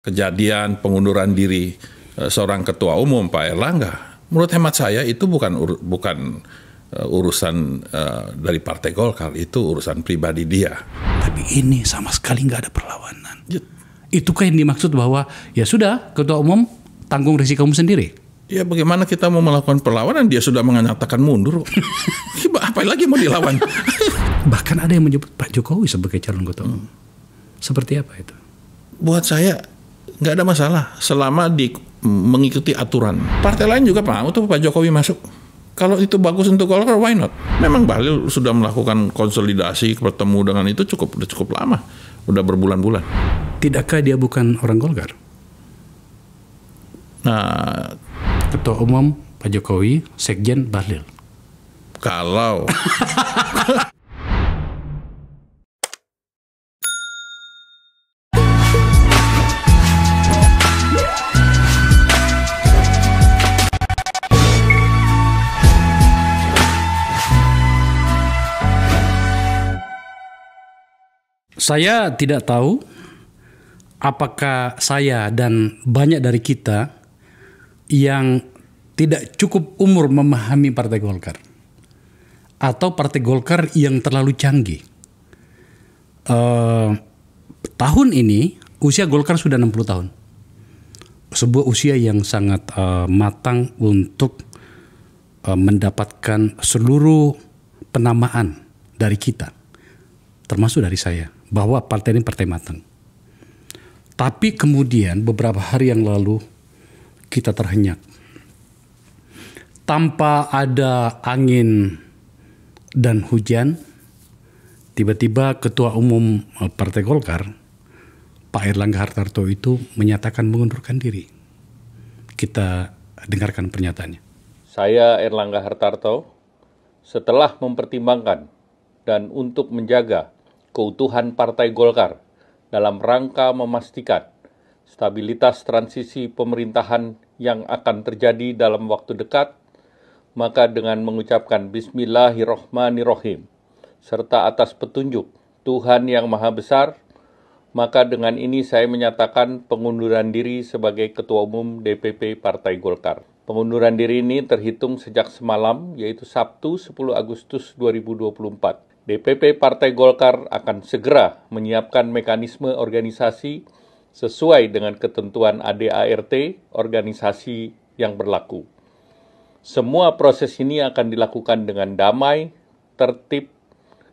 kejadian pengunduran diri seorang ketua umum Pak Erlangga, menurut hemat saya itu bukan urusan dari Partai Golkar, itu urusan pribadi dia. Tapi ini sama sekali nggak ada perlawanan. Itu kan yang dimaksud bahwa ya sudah, ketua umum tanggung risikomu sendiri. Ya bagaimana kita mau melakukan perlawanan, dia sudah menyatakan mundur. Apa lagi mau dilawan? Bahkan ada yang menyebut Pak Jokowi sebagai calon ketua umum. Seperti apa itu? Buat saya nggak ada masalah selama mengikuti aturan. Partai lain juga mau tuh Pak Jokowi masuk. Kalau itu bagus untuk Golkar, why not? Memang Bahlil sudah melakukan konsolidasi, bertemu dengan itu udah cukup lama, udah berbulan-bulan. Tidakkah dia bukan orang Golkar? Nah, ketua umum Pak Jokowi, sekjen Bahlil. Kalau saya tidak tahu apakah saya dan banyak dari kita yang tidak cukup umur memahami Partai Golkar atau Partai Golkar yang terlalu canggih. Tahun ini usia Golkar sudah 60 tahun. Sebuah usia yang sangat matang untuk mendapatkan seluruh penamaan dari kita, termasuk dari saya, bahwa partai ini partai matang. Tapi kemudian beberapa hari yang lalu kita terhenyak. Tanpa ada angin dan hujan, tiba-tiba Ketua Umum Partai Golkar, Pak Erlangga Hartarto itu menyatakan mengundurkan diri. Kita dengarkan pernyataannya. Saya Erlangga Hartarto, setelah mempertimbangkan dan untuk menjaga keutuhan Partai Golkar dalam rangka memastikan stabilitas transisi pemerintahan yang akan terjadi dalam waktu dekat, maka dengan mengucapkan Bismillahirrohmanirrohim, serta atas petunjuk Tuhan Yang Maha Besar, maka dengan ini saya menyatakan pengunduran diri sebagai Ketua Umum DPP Partai Golkar. Pengunduran diri ini terhitung sejak semalam, yaitu Sabtu 10 Agustus 2024. DPP Partai Golkar akan segera menyiapkan mekanisme organisasi sesuai dengan ketentuan ADART organisasi yang berlaku. Semua proses ini akan dilakukan dengan damai, tertib,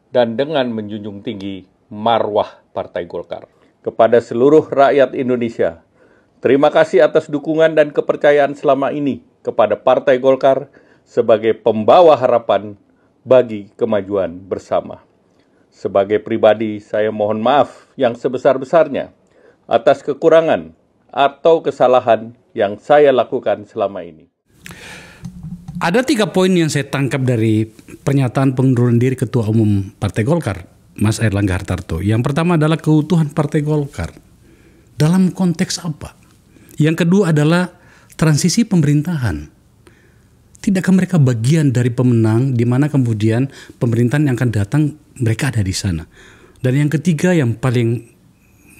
dan dengan menjunjung tinggi marwah Partai Golkar. Kepada seluruh rakyat Indonesia, terima kasih atas dukungan dan kepercayaan selama ini kepada Partai Golkar sebagai pembawa harapan bagi kemajuan bersama. Sebagai pribadi, saya mohon maaf yang sebesar-besarnya atas kekurangan atau kesalahan yang saya lakukan selama ini. Ada 3 poin yang saya tangkap dari pernyataan pengunduran diri Ketua Umum Partai Golkar, Mas Erlangga Hartarto. Yang pertama adalah keutuhan Partai Golkar. Dalam konteks apa? Yang kedua adalah transisi pemerintahan. Tidakkah mereka bagian dari pemenang di mana kemudian pemerintahan yang akan datang mereka ada di sana? Dan yang ketiga yang paling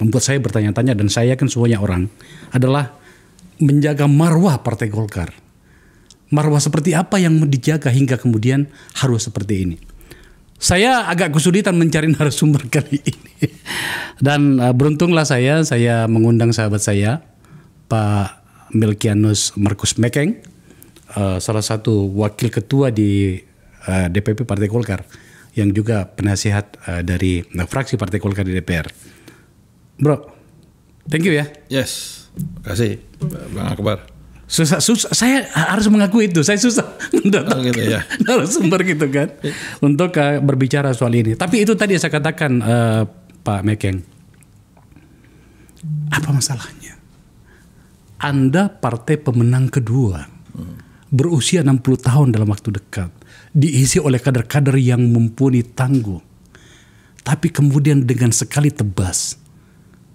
membuat saya bertanya-tanya dan saya yakin semuanya orang adalah menjaga marwah Partai Golkar. Marwah seperti apa yang dijaga hingga kemudian harus seperti ini? Saya agak kesulitan mencari narasumber kali ini. Dan beruntunglah saya mengundang sahabat saya, Pak Melkianus Markus Mekeng, salah satu wakil ketua di DPP Partai Golkar yang juga penasihat dari fraksi Partai Golkar di DPR. Bro, thank you ya. yes, kasih Bang Akbar. Susah, saya harus mengakui itu. Saya susah mendatangkan gitu ya, narasumber gitu kan untuk berbicara soal ini. Tapi itu tadi saya katakan Pak Mekeng, apa masalahnya? Anda partai pemenang kedua, berusia 60 tahun dalam waktu dekat, diisi oleh kader-kader yang mumpuni, tangguh. Tapi kemudian dengan sekali tebas,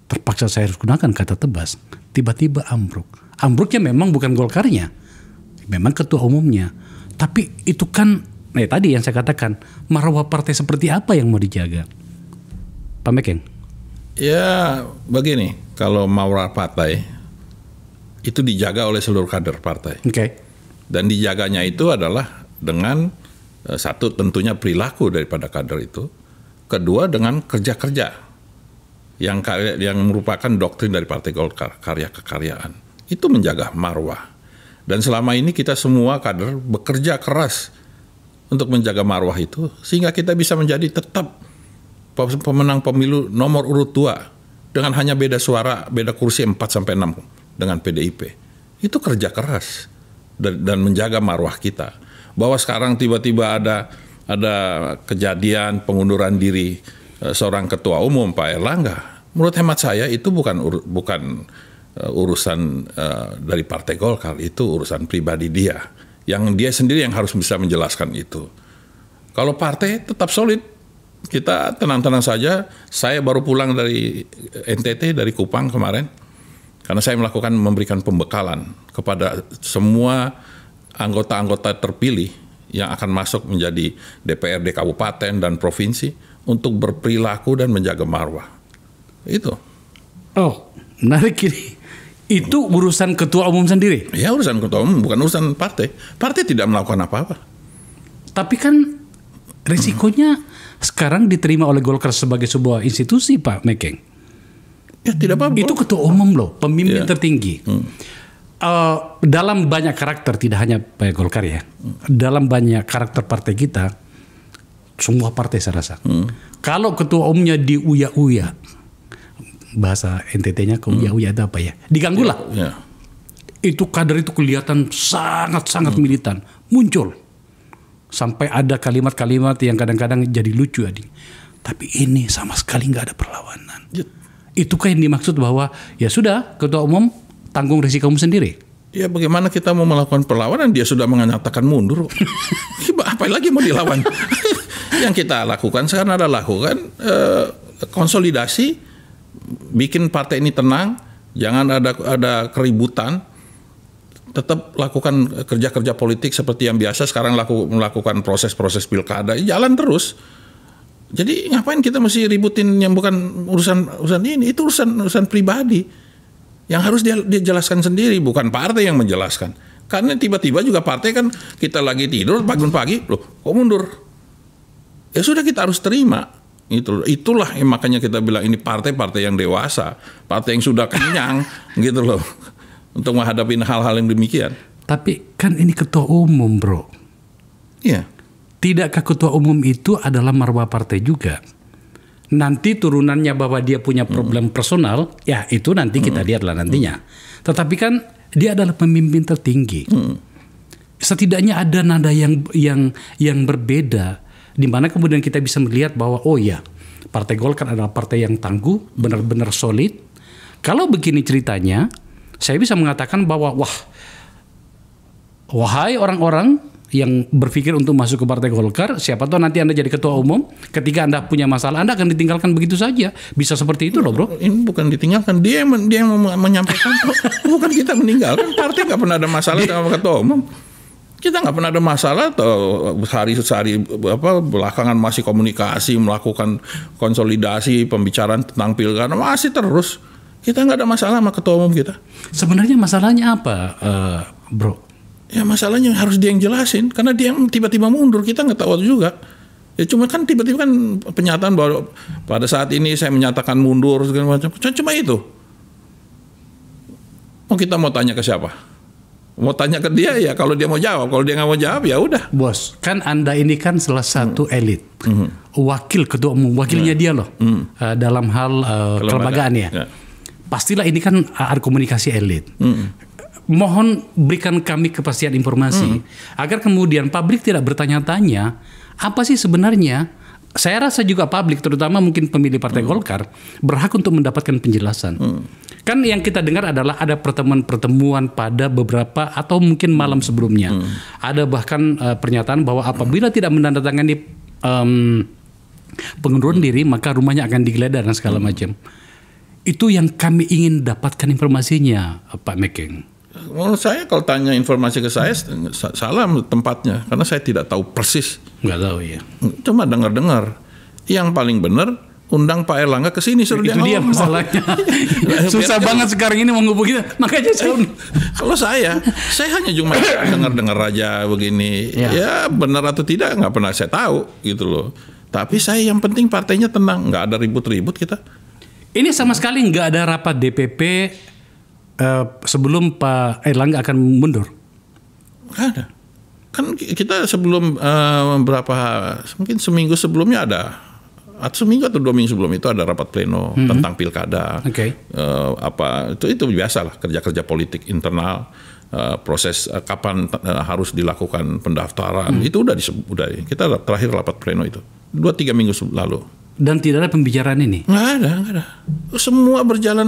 terpaksa saya harus gunakan kata tebas, tiba-tiba ambruk. Ambruknya memang bukan Golkarnya, memang ketua umumnya. Tapi itu kan, tadi yang saya katakan, marwah partai seperti apa yang mau dijaga? Pak Mekeng? Ya begini, kalau marwah partai itu dijaga oleh seluruh kader partai. Oke. Dan dijaganya itu adalah dengan satu tentunya perilaku daripada kader itu, kedua dengan kerja-kerja yang merupakan doktrin dari Partai Golkar, karya kekaryaan. Itu menjaga marwah. Dan selama ini kita semua kader bekerja keras untuk menjaga marwah itu, sehingga kita bisa menjadi tetap pemenang pemilu nomor urut 2 dengan hanya beda suara, beda kursi 4-6 dengan PDIP. Itu kerja keras dan menjaga marwah kita. Bahwa sekarang tiba-tiba ada kejadian pengunduran diri seorang ketua umum Pak Erlangga. Menurut hemat saya itu bukan urusan dari Partai Golkar, itu urusan pribadi dia. Yang dia sendiri yang harus bisa menjelaskan itu. Kalau partai tetap solid, kita tenang-tenang saja. Saya baru pulang dari NTT, dari Kupang kemarin. Karena saya memberikan pembekalan kepada semua anggota-anggota terpilih yang akan masuk menjadi DPRD kabupaten dan provinsi untuk berperilaku dan menjaga marwah. Itu. Oh, menarik ini. Itu urusan ketua umum sendiri? Ya, urusan ketua umum, bukan urusan partai. Partai tidak melakukan apa-apa. Tapi kan risikonya sekarang diterima oleh Golkar sebagai sebuah institusi, Pak Mekeng. Ya, tidak apa-apa. Itu ketua umum loh, pemimpin tertinggi. Dalam banyak karakter, tidak hanya Pak Golkar ya, dalam banyak karakter partai kita, semua partai saya rasa. Kalau ketua umumnya diuya-uya, bahasa NTT-nya keuya-uya itu apa ya? Diganggu lah. Ya. Itu kader itu kelihatan sangat-sangat militan, muncul. Sampai ada kalimat-kalimat yang kadang-kadang jadi lucu. Tapi ini sama sekali nggak ada perlawanan. Itu kan yang dimaksud bahwa ya sudah, ketua umum tanggung risikomu sendiri. Ya, bagaimana kita mau melakukan perlawanan, dia sudah menyatakan mundur. Apa lagi mau dilawan? Yang kita lakukan sekarang adalah konsolidasi, bikin partai ini tenang, jangan ada keributan, tetap lakukan kerja-kerja politik seperti yang biasa. Sekarang melakukan proses-proses pilkada, jalan terus. Jadi ngapain kita mesti ributin yang bukan urusan ini? Itu urusan pribadi yang harus dia jelaskan sendiri, bukan partai yang menjelaskan. Karena tiba-tiba juga partai kan kita lagi tidur bangun pagi, loh kok mundur? Ya sudah, kita harus terima. Itulah makanya kita bilang ini partai-partai yang dewasa, partai yang sudah kenyang gitu loh, untuk menghadapi hal-hal yang demikian. Tapi kan ini ketua umum, bro. Iya. Tidakkah ketua umum itu adalah marwah partai juga? Nanti turunannya bahwa dia punya problem personal, ya itu nanti kita lihatlah nantinya. Tetapi kan dia adalah pemimpin tertinggi. Setidaknya ada nada yang berbeda, di mana kemudian kita bisa melihat bahwa oh ya, Partai Golkar adalah partai yang tangguh, benar-benar solid. Kalau begini ceritanya, saya bisa mengatakan bahwa wahai orang-orang yang berpikir untuk masuk ke Partai Golkar, siapa tahu nanti Anda jadi ketua umum, ketika Anda punya masalah, Anda akan ditinggalkan begitu saja. Bisa seperti itu loh, bro. Ini bukan ditinggalkan, dia yang menyampaikan, bukan kita meninggalkan. Partai nggak pernah ada masalah sama ketua umum. Kita nggak pernah ada masalah, atau sehari belakangan masih komunikasi, melakukan konsolidasi, pembicaraan tentang pilkada, masih terus. Kita nggak ada masalah sama ketua umum kita. Sebenarnya masalahnya apa, bro? Ya masalahnya harus dia yang jelasin, karena dia yang tiba-tiba mundur, kita nggak tahu juga. Ya cuma kan tiba-tiba kan pernyataan bahwa pada saat ini saya menyatakan mundur segala macam. Cuma itu. Kita mau tanya ke siapa? Mau tanya ke dia ya, kalau dia mau jawab. Kalau dia nggak mau jawab ya udah. Bos, kan Anda ini kan salah satu elit, wakil ketua umum, wakilnya dia loh, dalam hal kelembagaan ya. Pastilah ini kan ada komunikasi elit. Mohon berikan kami kepastian informasi agar kemudian publik tidak bertanya-tanya apa sih sebenarnya. Saya rasa juga publik, terutama mungkin pemilih Partai Golkar, berhak untuk mendapatkan penjelasan. Kan yang kita dengar adalah ada pertemuan-pertemuan pada beberapa atau mungkin malam sebelumnya. Ada bahkan pernyataan bahwa apabila tidak menandatangani pengunduran diri, maka rumahnya akan digeledah dan segala macam. Itu yang kami ingin dapatkan informasinya, Pak Mekeng. Menurut saya kalau tanya informasi ke saya salah tempatnya, karena saya tidak tahu persis. Nggak tahu ya. Cuma dengar-dengar. Yang paling benar undang Pak Erlangga ke sini suruh Itu dia masalahnya. Susah banget sekarang ini menghubungi kita. Makanya kalau saya hanya cuma dengar aja begini. Ya benar atau tidak nggak pernah saya tahu gitu loh. Tapi saya yang penting partainya tenang, nggak ada ribut-ribut kita. Ini sama sekali nggak ada rapat DPP sebelum Pak Erlangga akan mundur. Nggak ada. Kan kita sebelum mungkin seminggu sebelumnya ada. Atau seminggu atau 2 minggu sebelum itu ada rapat pleno tentang pilkada. Itu biasa lah kerja politik internal, proses kapan harus dilakukan pendaftaran itu udah kita terakhir rapat pleno itu 2-3 minggu lalu. Dan tidak ada pembicaraan ini? Nggak ada. Semua berjalan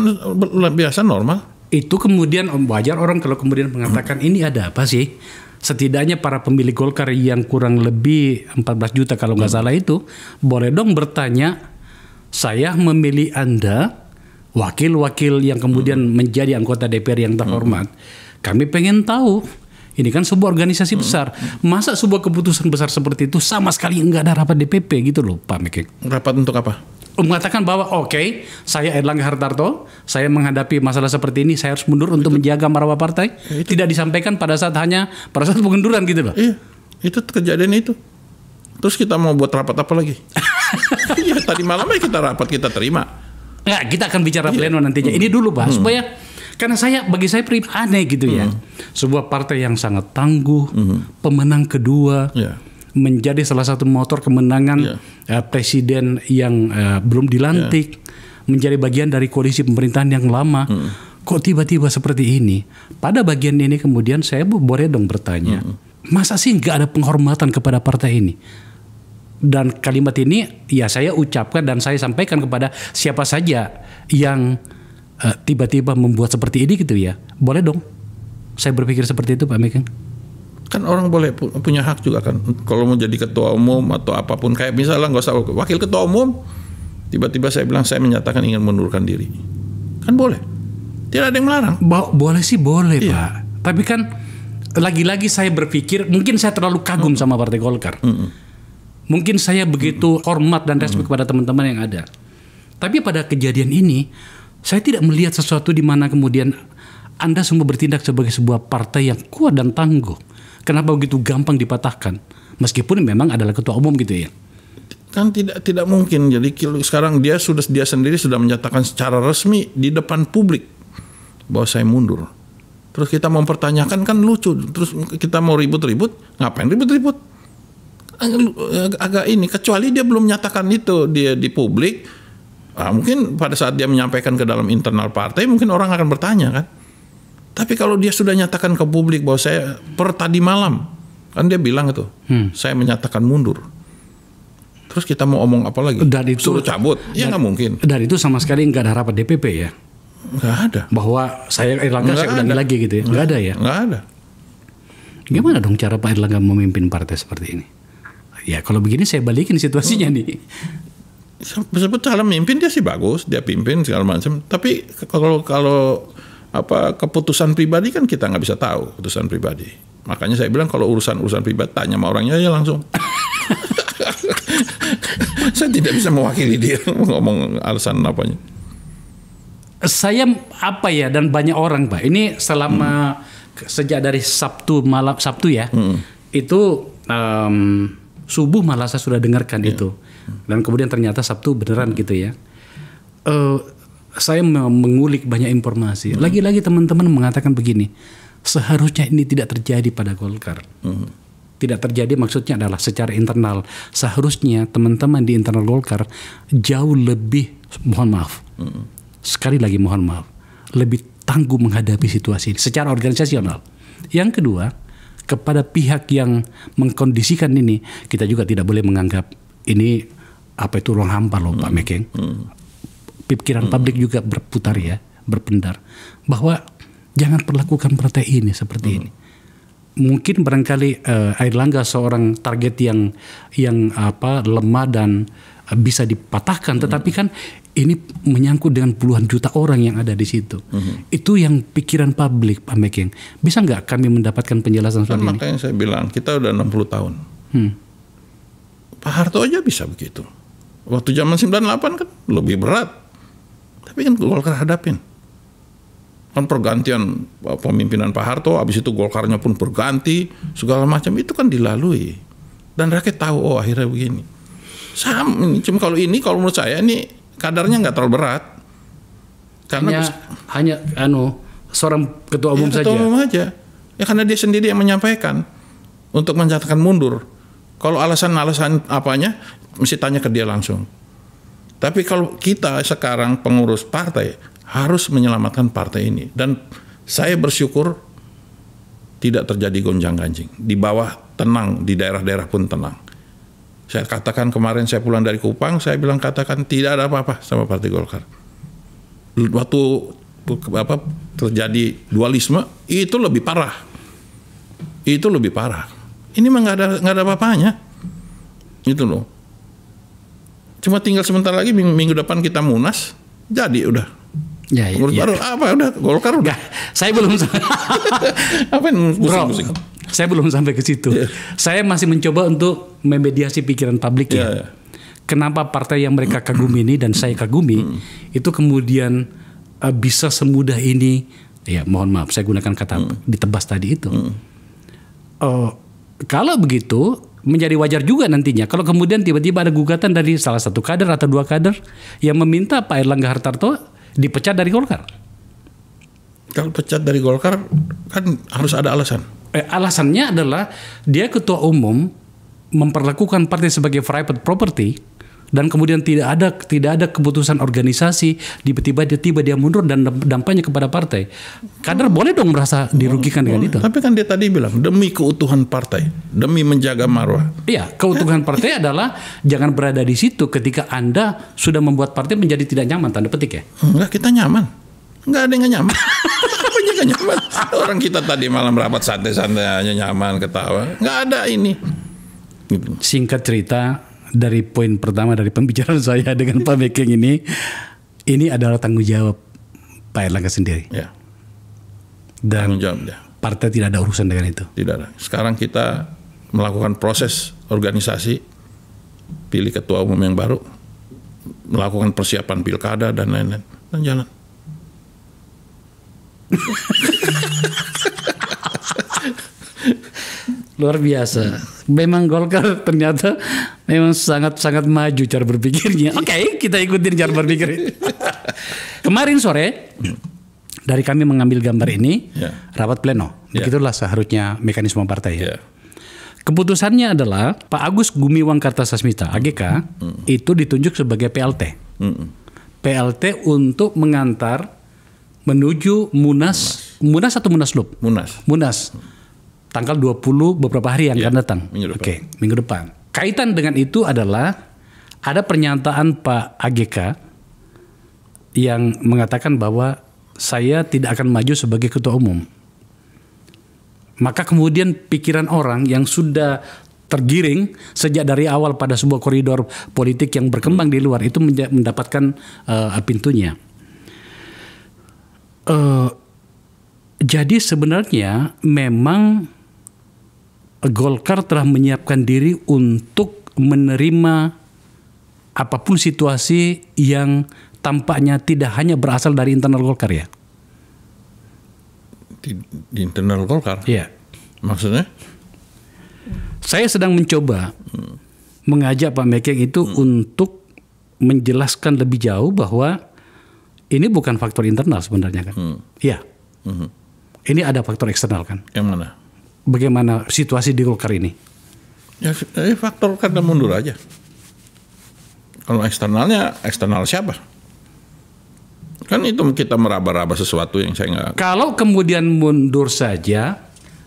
biasa normal. Itu kemudian wajar orang kalau kemudian mengatakan ini ada apa sih? Setidaknya para pemilih Golkar yang kurang lebih 14 juta kalau nggak salah itu, boleh dong bertanya, saya memilih Anda, wakil-wakil yang kemudian menjadi anggota DPR yang terhormat. Kami pengen tahu, ini kan sebuah organisasi besar. Masa sebuah keputusan besar seperti itu sama sekali nggak ada rapat DPP gitu loh Pak Mekeng. Rapat untuk apa? Mengatakan bahwa oke, saya Erlangga Hartarto, saya menghadapi masalah seperti ini, saya harus mundur untuk menjaga marwah partai. Tidak disampaikan pada saat pengunduran gitu loh. Iya, itu kejadian itu. Terus kita mau buat rapat apa lagi? Ya tadi malam kita rapat, kita terima. Nggak, kita akan bicara pleno nantinya. Ini dulu Pak, supaya karena bagi saya pribadi aneh gitu ya. Sebuah partai yang sangat tangguh, pemenang kedua. Menjadi salah satu motor kemenangan presiden yang belum dilantik, menjadi bagian dari koalisi pemerintahan yang lama. Kok tiba-tiba seperti ini? Pada bagian ini kemudian saya boleh dong bertanya, masa sih nggak ada penghormatan kepada partai ini? Dan kalimat ini ya saya ucapkan dan saya sampaikan kepada siapa saja yang tiba-tiba membuat seperti ini gitu ya. Boleh dong saya berpikir seperti itu Pak Mekeng. Kan orang boleh punya hak juga kan, kalau mau jadi ketua umum atau apapun, kayak misalnya nggak usah wakil ketua umum, tiba-tiba saya bilang saya menyatakan ingin mengundurkan diri, kan boleh, tidak ada yang melarang. Boleh sih boleh Pak, tapi kan lagi-lagi saya berpikir mungkin saya terlalu kagum sama Partai Golkar, mungkin saya begitu hormat dan respect kepada teman-teman yang ada, tapi pada kejadian ini saya tidak melihat sesuatu di mana kemudian Anda semua bertindak sebagai sebuah partai yang kuat dan tangguh. Kenapa begitu gampang dipatahkan? Meskipun memang adalah ketua umum gitu ya. Kan tidak mungkin. Jadi sekarang dia sendiri sudah menyatakan secara resmi di depan publik bahwa saya mundur. Terus kita mempertanyakan kan lucu. Terus kita mau ribut-ribut, ngapain ribut-ribut? Agak ini, kecuali dia belum menyatakan itu dia di publik. Mungkin pada saat dia menyampaikan ke dalam internal partai, mungkin orang akan bertanya kan. Tapi kalau dia sudah nyatakan ke publik bahwa saya tadi malam, kan dia bilang itu, saya menyatakan mundur. Terus kita mau omong apa lagi? Dan itu suruh cabut? Ya nggak mungkin. Dan itu sama sekali nggak ada rapat DPP ya? Nggak ada. Bahwa saya Erlangga saya ulangi lagi gitu ya? Nggak ada ya? Nggak ada. Gimana dong cara Pak Erlangga memimpin partai seperti ini? Ya kalau begini saya balikin situasinya nih. Sebetulnya cara memimpin dia sih bagus, dia pimpin segala macam. Tapi kalau keputusan pribadi kan kita nggak bisa tahu keputusan pribadi. Makanya saya bilang kalau urusan pribadi tanya sama orangnya aja langsung. Saya tidak bisa mewakili dia ngomong alasan apanya. Saya dan banyak orang Pak. Ini selama sejak dari Sabtu ya. Itu subuh malah saya sudah dengarkan itu. Dan kemudian ternyata Sabtu beneran gitu ya. Saya mengulik banyak informasi. Lagi-lagi teman-teman mengatakan begini, seharusnya ini tidak terjadi pada Golkar. Tidak terjadi maksudnya adalah secara internal. Seharusnya teman-teman di internal Golkar jauh lebih, sekali lagi mohon maaf, lebih tangguh menghadapi situasi ini secara organisasional. Yang kedua, kepada pihak yang mengkondisikan ini, kita juga tidak boleh menganggap ini ruang hampa loh Pak Mekeng. Pikiran publik juga berputar ya, berpendar bahwa jangan perlakukan partai ini seperti ini. Mungkin barangkali Erlangga seorang target yang lemah dan bisa dipatahkan, tetapi kan ini menyangkut dengan puluhan juta orang yang ada di situ. Itu yang pikiran publik Pak Mekeng. Bisa nggak kami mendapatkan penjelasan soal ini? Makanya saya bilang kita udah 60 tahun. Pak Harto aja bisa begitu. Waktu zaman 98 kan lebih berat. Tapi kan Golkar hadapin. Kan pergantian pemimpinan Pak Harto, habis itu Golkarnya pun berganti, segala macam itu kan dilalui. Dan rakyat tahu, oh akhirnya begini. Sama, cuma kalau menurut saya ini kadarnya nggak terlalu berat. Karena hanya seorang ketua umum saja. Ketua umum aja. Ya karena dia sendiri yang menyampaikan untuk menyatakan mundur. Kalau alasan-alasan apanya, mesti tanya ke dia langsung. Tapi kalau kita sekarang pengurus partai harus menyelamatkan partai ini. Dan saya bersyukur tidak terjadi gonjang-ganjing. Di bawah tenang, di daerah-daerah pun tenang. Saya katakan kemarin saya pulang dari Kupang, saya bilang katakan tidak ada apa-apa sama Partai Golkar. Waktu terjadi dualisme, itu lebih parah. Itu lebih parah. Ini mah nggak ada apa-apanya. Itu loh. Cuma tinggal sebentar lagi minggu depan kita munas, jadi udah. Ya. Baru apa udah Golkar udah. Saya belum. Apa yang pusing-pusing? Saya belum sampai ke situ. Yeah. Saya masih mencoba untuk memediasi pikiran publik ya. Kenapa partai yang mereka kagumi ini dan saya kagumi itu kemudian bisa semudah ini? Ya mohon maaf, saya gunakan kata ditebas tadi itu. Kalau begitu menjadi wajar juga nantinya kalau kemudian tiba-tiba ada gugatan dari salah satu kader atau dua kader yang meminta Pak Airlangga Hartarto dipecat dari Golkar. Kalau pecat dari Golkar kan harus ada alasan. Alasannya adalah dia ketua umum memperlakukan partai sebagai private property dan kemudian tidak ada keputusan organisasi, tiba-tiba dia mundur dan dampaknya kepada partai. Kader boleh dong merasa dirugikan dengan itu. Tapi kan dia tadi bilang demi keutuhan partai, demi menjaga marwah. Iya, keutuhan partai adalah jangan berada di situ ketika Anda sudah membuat partai menjadi tidak nyaman, tanda petik ya. Enggak, kita nyaman. Enggak ada yang nggak nyaman. Apanya nggak nyaman? Orang kita tadi malam rapat santai-santai aja nyaman, ketawa. Nggak ada ini. Gitu. Singkat cerita, dari poin pertama dari pembicaraan saya dengan Pak Bekeng ini adalah tanggung jawab Pak Airlangga sendiri. Ya. Dan tanggung jawab dia. Partai tidak ada urusan dengan itu. Tidak ada. Sekarang kita melakukan proses organisasi, pilih ketua umum yang baru, melakukan persiapan pilkada dan lain-lain, dan jalan. Luar biasa. Memang Golkar ternyata memang sangat-sangat maju cara berpikirnya. Oke, kita ikutin cara berpikir. Kemarin sore dari kami mengambil gambar ini rapat pleno. Begitulah seharusnya mekanisme partai. Keputusannya adalah Pak Agus Gumiwang Kartasasmita (AGK) itu ditunjuk sebagai PLT. PLT untuk mengantar menuju Munas atau Munaslup? Munas. Tanggal 20 beberapa hari yang akan datang. Minggu depan. Kaitan dengan itu adalah ada pernyataan Pak AGK yang mengatakan bahwa saya tidak akan maju sebagai ketua umum. Maka kemudian pikiran orang yang sudah tergiring sejak dari awal pada sebuah koridor politik yang berkembang di luar itu mendapatkan pintunya. Jadi sebenarnya memang Golkar telah menyiapkan diri untuk menerima apapun situasi yang tampaknya tidak hanya berasal dari internal Golkar ya. Di internal Golkar? Iya. Maksudnya? Saya sedang mencoba mengajak Pak Bekeng itu untuk menjelaskan lebih jauh bahwa ini bukan faktor internal sebenarnya kan. Iya. Ini ada faktor eksternal kan. Yang mana? Bagaimana situasi di Golkar ini? Ya faktor karena mundur aja. Kalau eksternalnya, eksternal siapa? Kan itu kita meraba-raba sesuatu yang saya nggak. Kalau kemudian mundur saja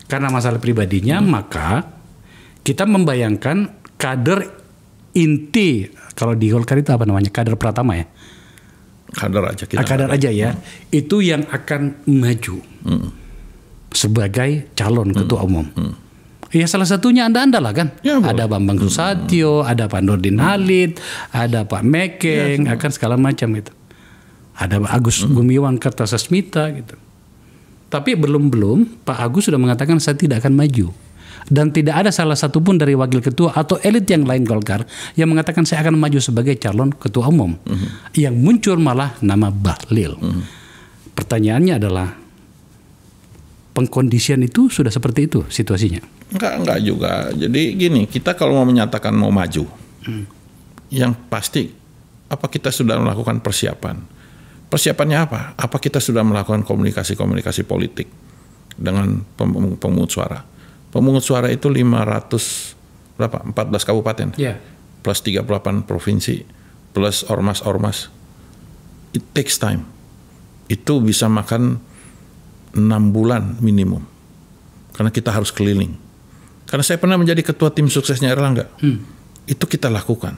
karena masalah pribadinya, maka kita membayangkan kader inti, kalau di Golkar itu apa namanya? Kader Pratama ya? Kader aja kita. Kader aja ya. Itu yang akan maju sebagai calon ketua umum. Ya salah satunya Anda lah kan. Ya, ada Bambang Susatyo, ada Pak Nurdin Halid, ada Pak Mekeng, akan segala macam itu. Ada Pak Agus Gumiwang Kartasasmita gitu. Tapi belum Pak Agus sudah mengatakan saya tidak akan maju. Dan tidak ada salah satu pun dari wakil ketua atau elit yang lain Golkar yang mengatakan saya akan maju sebagai calon ketua umum. Yang muncul malah nama Bahlil. Pertanyaannya adalah, pengkondisian itu sudah seperti itu situasinya? Enggak juga. Jadi gini, kita kalau mau menyatakan mau maju, yang pasti apa kita sudah melakukan persiapan? Persiapannya apa? Apa kita sudah melakukan komunikasi politik dengan pemungut suara? Pemungut suara itu 14 kabupaten, plus 38 provinsi, plus ormas-ormas. It takes time. Itu bisa makan 6 bulan minimum. Karena kita harus keliling. Karena saya pernah menjadi ketua tim suksesnya Erlangga. Itu kita lakukan.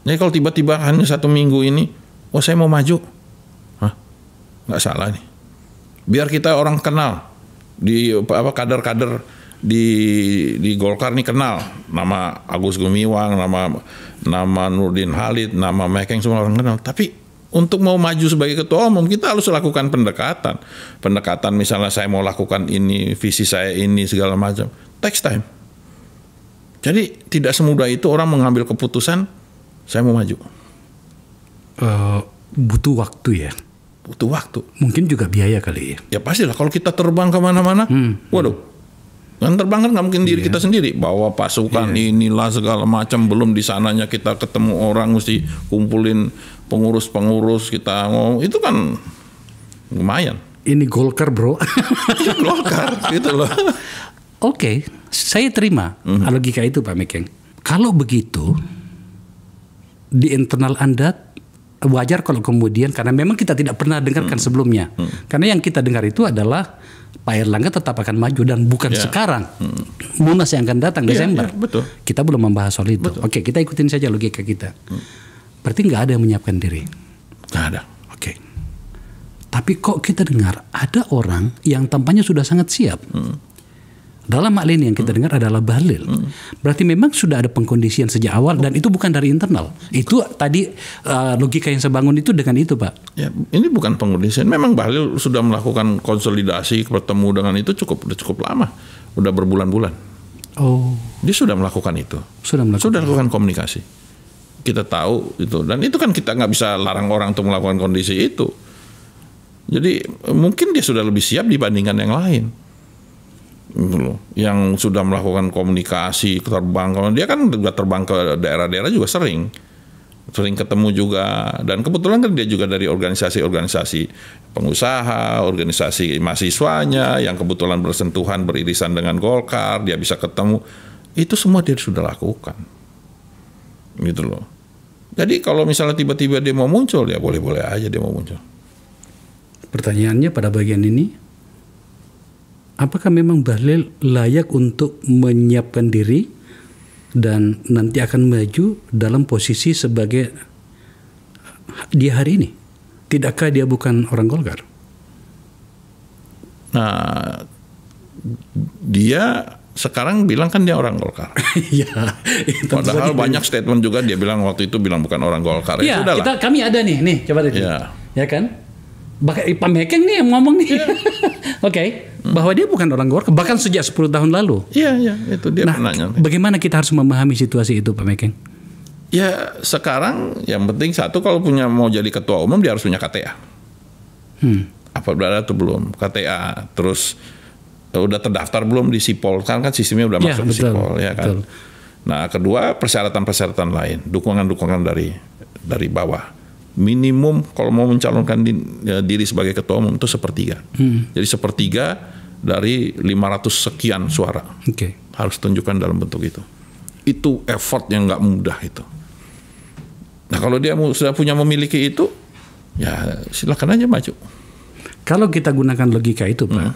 Jadi kalau tiba-tiba hanya 1 minggu ini, saya mau maju. Nggak salah nih. Biar kita orang kenal. Kader-kader di Golkar nih kenal nama Agus Gumiwang, nama Nurdin Halid, nama Mekeng, semua orang kenal. Tapi untuk mau maju sebagai ketua umum kita harus lakukan pendekatan misalnya saya mau lakukan ini, visi saya ini, segala macam. Takes time. Jadi tidak semudah itu orang mengambil keputusan saya mau maju. Butuh waktu ya. Butuh waktu. Mungkin juga biaya kali ya. Ya pastilah kalau kita terbang kemana-mana, waduh. Kan terbang kan nggak mungkin diri kita sendiri, bawa pasukan inilah segala macam, belum di sananya kita ketemu orang, mesti kumpulin pengurus kita ngomong, itu kan lumayan. Ini Golkar bro. Golkar gitu loh. Oke, saya terima logika itu Pak Mekeng. Kalau begitu di internal Anda wajar kalau kemudian, karena memang kita tidak pernah dengarkan sebelumnya, karena yang kita dengar itu adalah Pak Erlangga tetap akan maju dan bukan sekarang. Munas yang akan datang Desember. Betul. Kita belum membahas soal itu. Betul. Oke, kita ikutin saja logika kita. Berarti nggak ada yang menyiapkan diri. Nggak ada. Oke. Tapi kok kita dengar ada orang yang tampaknya sudah sangat siap. Dalam hal ini yang kita dengar adalah Bahlil. Berarti memang sudah ada pengkondisian sejak awal dan itu bukan dari internal. Itu tadi logika yang saya bangun itu dengan itu Pak. Ya, ini bukan pengkondisian. Memang Bahlil sudah melakukan konsolidasi, bertemu dengan itu udah cukup lama. Udah berbulan-bulan. Oh. Dia sudah melakukan itu. Sudah melakukan komunikasi. Kita tahu itu. Dan itu kan kita nggak bisa larang orang untuk melakukan kondisi itu. Jadi mungkin dia sudah lebih siap dibandingkan yang lain. Yang sudah melakukan komunikasi, terbang, dia kan juga terbang ke daerah-daerah juga sering ketemu juga, dan kebetulan kan dia juga dari organisasi pengusaha, organisasi mahasiswanya yang kebetulan bersentuhan beririsan dengan Golkar, dia bisa ketemu, itu semua dia sudah lakukan, gitu loh. Jadi kalau misalnya tiba-tiba dia mau muncul, ya boleh-boleh aja dia mau muncul. Pertanyaannya pada bagian ini, apakah memang Bahlil layak untuk menyiapkan diri dan nanti akan maju dalam posisi sebagai dia hari ini? Tidakkah dia bukan orang Golkar? Nah, dia sekarang bilang kan dia orang Golkar. Iya. Padahal banyak statement juga dia bilang waktu itu bilang bukan orang Golkar. Iya, kami ada nih coba lihat. Iya. Ya kan? Pak Mekeng nih yang ngomong nih. Oke. Bahwa dia bukan orang Golkar, bahkan sejak 10 tahun lalu. Iya, itu dia nanya. Bagaimana kita harus memahami situasi itu, Pak Mekeng? Ya, sekarang yang penting satu, kalau mau jadi ketua umum dia harus punya KTA. Apa berada atau belum? KTA, terus udah terdaftar belum di Sipol? Kan sistemnya udah masuk ke Sipol, ya kan? Betul. Nah, kedua persyaratan-persyaratan lain, dukungan-dukungan dari bawah. Minimum kalau mau mencalonkan diri sebagai ketua umum itu 1/3. Jadi 1/3 dari 500 sekian suara. Harus tunjukkan dalam bentuk itu. Itu effort yang nggak mudah itu. Nah kalau dia sudah memiliki itu, ya silakan aja maju. Kalau kita gunakan logika itu Pak,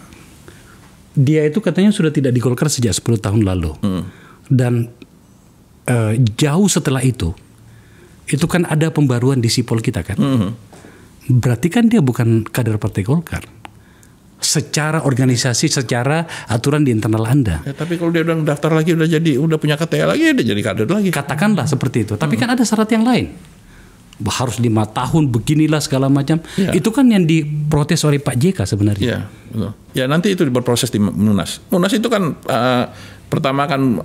dia itu katanya sudah tidak di Golkar sejak 10 tahun lalu. Dan jauh setelah itu kan ada pembaruan di Sipol kita kan. Berarti kan dia bukan kader Partai Golkar. Secara organisasi, secara aturan di internal Anda. Ya, tapi kalau dia udah daftar lagi, udah punya KTA lagi, dia jadi kader lagi. Katakanlah seperti itu. Tapi kan ada syarat yang lain. harus 5 tahun beginilah segala macam. Itu kan yang diprotes oleh Pak JK sebenarnya. Iya, betul. Ya nanti itu berproses di Munas. Munas itu kan pertama kan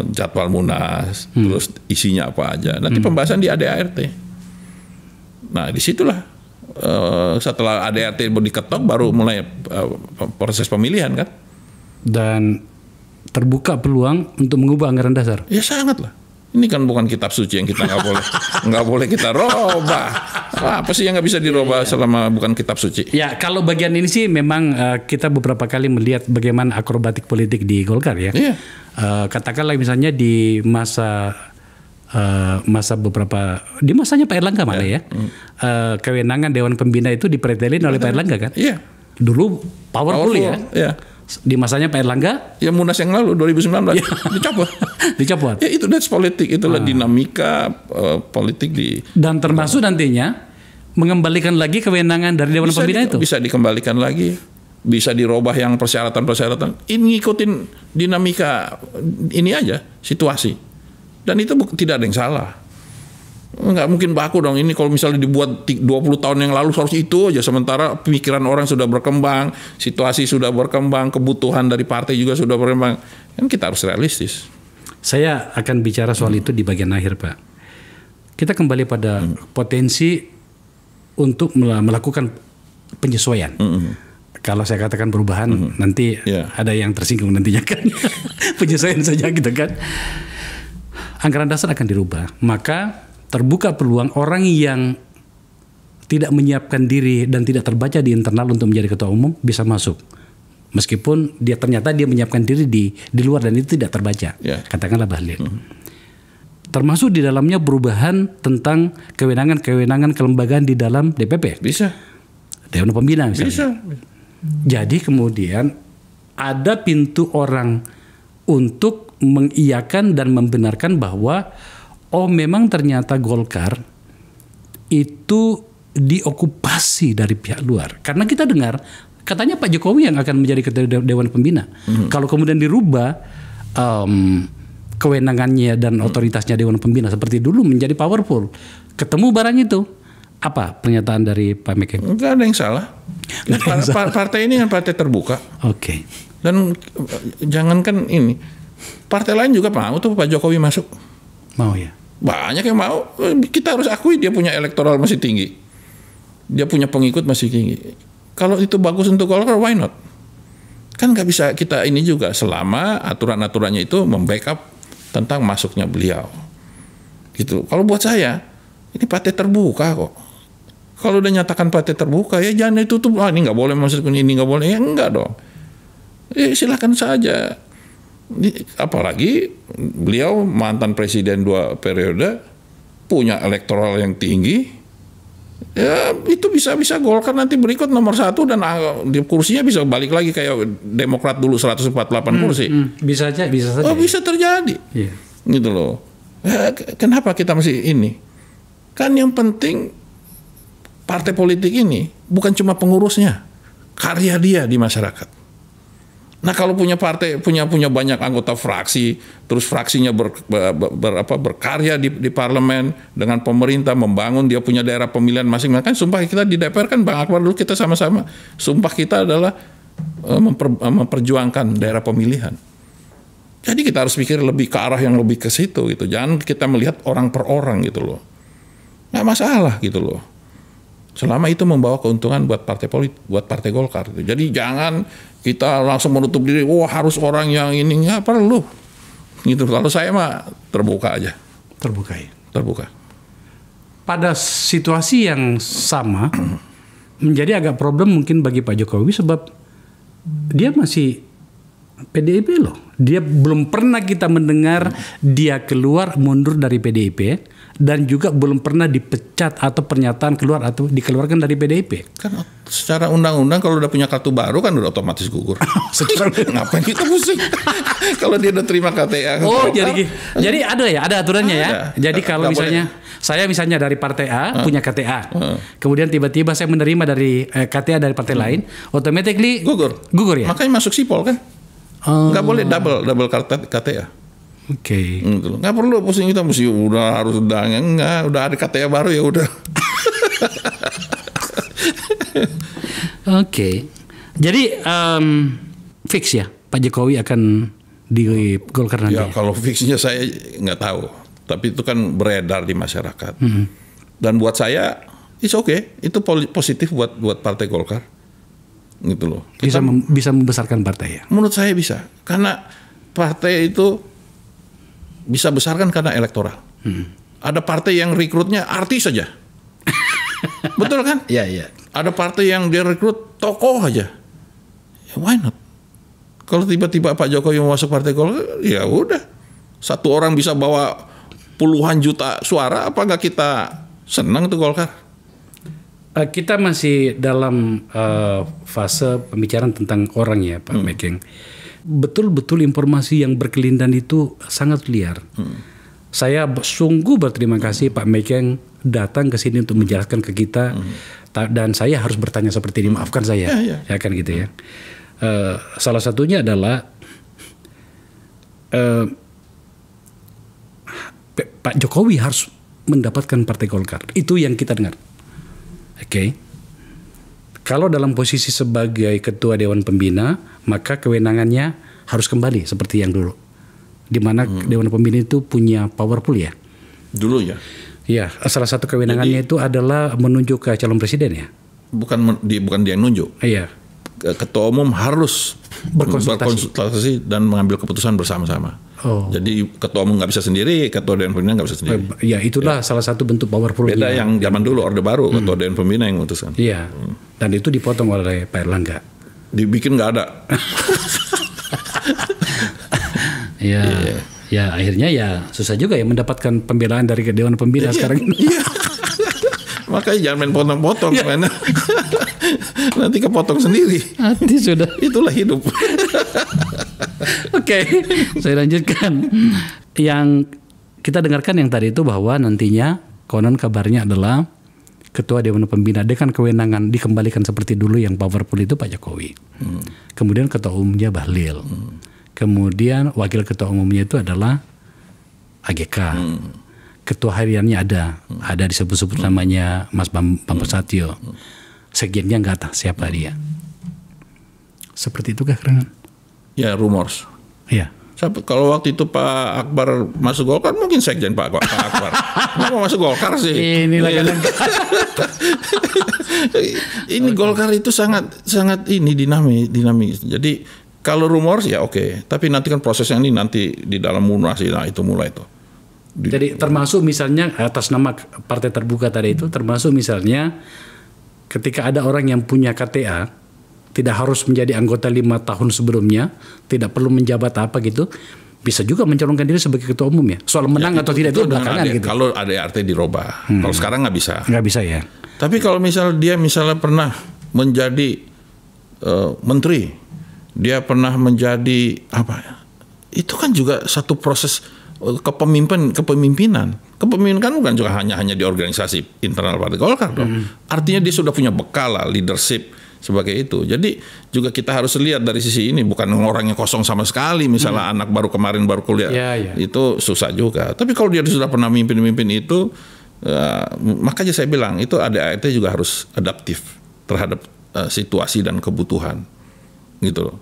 jadwal Munas, terus isinya apa aja. Nanti pembahasan di ADART. Nah disitulah setelah ADART diketok baru mulai proses pemilihan kan. Dan terbuka peluang untuk mengubah anggaran dasar. Ya sangat lah. Ini kan bukan kitab suci yang kita nggak boleh kita robah. Apa sih yang nggak bisa dirubah selama bukan kitab suci? Ya kalau bagian ini sih memang kita beberapa kali melihat bagaimana akrobatik politik di Golkar ya. Katakanlah misalnya di masanya Pak Erlangga malah ya. Kewenangan Dewan Pembina itu dipretelin oleh Pak Erlangga kan. Iya. Dulu powerful ya. Iya. Di masanya Pak Erlangga ya Munas yang lalu 2019 dicopot. Ya itu that's politik, itulah dinamika politik di dan termasuk nantinya mengembalikan lagi kewenangan dari Dewan Pembina itu. Bisa dikembalikan lagi, bisa dirubah yang persyaratan-persyaratan. Ini ngikutin dinamika ini aja, situasi. Dan itu tidak ada yang salah. Nggak mungkin baku dong ini kalau misalnya dibuat 20 tahun yang lalu harus itu aja, sementara pemikiran orang sudah berkembang, situasi sudah berkembang, kebutuhan dari partai juga sudah berkembang. Kan kita harus realistis. Saya akan bicara soal itu di bagian akhir, Pak. Kita kembali pada potensi untuk melakukan penyesuaian. Kalau saya katakan perubahan, nanti ada yang tersinggung nantinya kan. Penyesuaian saja gitu kan. Anggaran dasar akan dirubah, maka terbuka peluang orang yang tidak menyiapkan diri dan tidak terbaca di internal untuk menjadi ketua umum bisa masuk. Meskipun ternyata dia menyiapkan diri di luar dan itu tidak terbaca. Katakanlah Bahlil. Termasuk di dalamnya perubahan tentang kewenangan-kewenangan kelembagaan di dalam DPP. Bisa. Dewan Pembina misalnya. Bisa. Jadi kemudian ada pintu orang untuk mengiyakan dan membenarkan bahwa memang ternyata Golkar itu diokupasi dari pihak luar. Karena kita dengar katanya Pak Jokowi yang akan menjadi ketua Dewan Pembina. Kalau kemudian dirubah kewenangannya dan otoritasnya Dewan Pembina seperti dulu menjadi powerful. Ketemu barang itu. Apa pernyataan dari Pak Mekeng? Enggak ada yang salah. Partai ini kan partai terbuka. Oke. Dan jangankan ini, partai lain juga mau tuh Pak Jokowi masuk. Mau ya. Banyak yang mau. Kita harus akui dia punya elektoral masih tinggi. Dia punya pengikut masih tinggi. Kalau itu bagus untuk Golkar, why not? Kan nggak bisa kita ini juga selama aturan-aturannya itu membackup tentang masuknya beliau. Gitu. Kalau buat saya, ini partai terbuka kok. Kalau udah nyatakan partai terbuka, ya jangan ditutup. Ini nggak boleh masuk ini nggak boleh. Ya enggak dong. Silakan saja. Apalagi beliau mantan presiden 2 periode, punya elektoral yang tinggi, ya itu bisa Golkar nanti berikut nomor 1 dan di kursinya bisa balik lagi kayak Demokrat dulu 148 kursi. Bisa saja. Bisa terjadi. Gitu loh. Kenapa kita mesti ini? Kan yang penting partai politik ini bukan cuma pengurusnya, karya dia di masyarakat. Nah kalau punya partai punya banyak anggota fraksi, terus fraksinya berkarya di parlemen dengan pemerintah, membangun, dia punya daerah pemilihan masing-masing. Kan sumpah kita di DPR kan Bang Akbar dulu kita sama-sama sumpah kita adalah memperjuangkan daerah pemilihan. Jadi kita harus pikir lebih ke arah yang lebih ke situ gitu. Jangan kita melihat orang per orang gitu loh. Nggak masalah gitu loh. Selama itu membawa keuntungan buat partai politik, buat partai Golkar. Jadi jangan kita langsung menutup diri, harus orang yang ini, nggak perlu. Gitu. Kalau saya mah terbuka aja. Terbuka ya? Terbuka. Pada situasi yang sama, menjadi agak problem mungkin bagi Pak Jokowi sebab dia masih PDIP loh. Dia belum pernah kita mendengar dia keluar mundur dari PDIP dan juga belum pernah dipecat atau pernyataan keluar atau dikeluarkan dari PDIP. Kan secara undang-undang kalau udah punya kartu baru kan udah otomatis gugur. Ngapain kita pusing? Kalau dia udah terima KTA. Jadi ada aturannya ya. Jadi kalau misalnya saya dari partai A punya KTA. Kemudian tiba-tiba saya menerima dari KTA dari partai lain, automatically gugur ya. Makanya masuk sipol kan. Nggak boleh double KTA. Oke. Gitu. Nggak perlu pusing kita mesti udah harus udah ada KTA baru ya udah. Oke. Jadi fix ya Pak Jokowi akan di Golkar nanti. Ya kalau fixnya saya nggak tahu, tapi itu kan beredar di masyarakat. Dan buat saya it's okay, itu positif buat Partai Golkar, gitu loh. Bisa membesarkan partai ya. Menurut saya bisa, karena partai itu bisa besar kan karena elektoral. Ada partai yang rekrutnya artis saja, betul kan? Iya. Ada partai yang dia rekrut tokoh aja, ya, why not? Kalau tiba-tiba Pak Jokowi mau masuk Partai Golkar, ya udah, satu orang bisa bawa puluhan juta suara, apa nggak kita senang tuh Golkar? Kita masih dalam fase pembicaraan tentang orang ya Pak Mekeng. Betul-betul informasi yang berkelindan itu sangat liar. Saya sungguh berterima kasih Pak Mekeng datang ke sini untuk menjelaskan ke kita, dan saya harus bertanya seperti ini, maafkan saya, ya kan gitu ya. Salah satunya adalah Pak Jokowi harus mendapatkan Partai Golkar. Itu yang kita dengar. Oke. Kalau dalam posisi sebagai ketua Dewan Pembina, maka kewenangannya harus kembali seperti yang dulu. Di mana Dewan Pembina itu punya powerful ya. Dulu ya. Iya, salah satu kewenangannya itu adalah menunjuk ke calon presiden ya. Bukan dia yang nunjuk. Iya. Ketua umum harus berkonsultasi dan mengambil keputusan bersama-sama. Jadi ketua umum nggak bisa sendiri, ketua Dewan Pembina nggak bisa sendiri. Ya itulah salah satu bentuk powerful. Beda yang zaman dulu Orde Baru, ketua Dewan Pembina yang memutuskan. Iya. Dan itu dipotong oleh Pak Erlangga. Dibikin nggak ada. Iya. Ya akhirnya ya susah juga ya mendapatkan pembelaan dari Dewan Pembina sekarang ini. Iya. Makanya jangan main potong-potong, nanti kepotong sendiri. Nanti sudah. Itulah hidup. Oke, saya lanjutkan. Yang kita dengarkan yang tadi itu bahwa nantinya konon kabarnya adalah Ketua Dewan Pembina dengan kewenangan dikembalikan seperti dulu yang powerful itu Pak Jokowi. Kemudian Ketua Umumnya Bahlil. Kemudian Wakil Ketua Umumnya itu adalah AGK. Ketua hariannya ada disebut-sebut namanya Mas Bambang Satyo. Sekjennya nggak tahu siapa dia. Seperti itu kah Kerengan? Ya rumors. Iya. Kalau waktu itu Pak Akbar masuk Golkar mungkin sekjen Pak Akbar. Nggak mau masuk Golkar sih. Inilah ini Golkar itu sangat ini dinamis. Jadi kalau rumors ya oke. Tapi nanti kan prosesnya ini nanti di dalam munas, nah itu mulai itu. Jadi termasuk misalnya atas nama partai terbuka tadi itu, termasuk misalnya ketika ada orang yang punya KTA, tidak harus menjadi anggota 5 tahun sebelumnya, tidak perlu menjabat apa gitu, bisa juga mencalonkan diri sebagai ketua umum ya. Soal menang atau tidak itu belakangan gitu. Kalau ADART dirubah, kalau sekarang nggak bisa. Nggak bisa ya. Tapi kalau dia misalnya pernah menjadi menteri, dia pernah menjadi apa? Itu kan juga satu proses kepemimpinan. Kepemimpinan kan bukan juga hanya di organisasi internal Partai Golkar dong. Artinya dia sudah punya bekal lah, leadership sebagai itu. Jadi juga kita harus lihat dari sisi ini, bukan orangnya kosong sama sekali. Misalnya anak baru kuliah, itu susah juga. Tapi kalau dia sudah pernah mimpin itu, makanya saya bilang itu ADART juga harus adaptif terhadap situasi dan kebutuhan, gitu loh.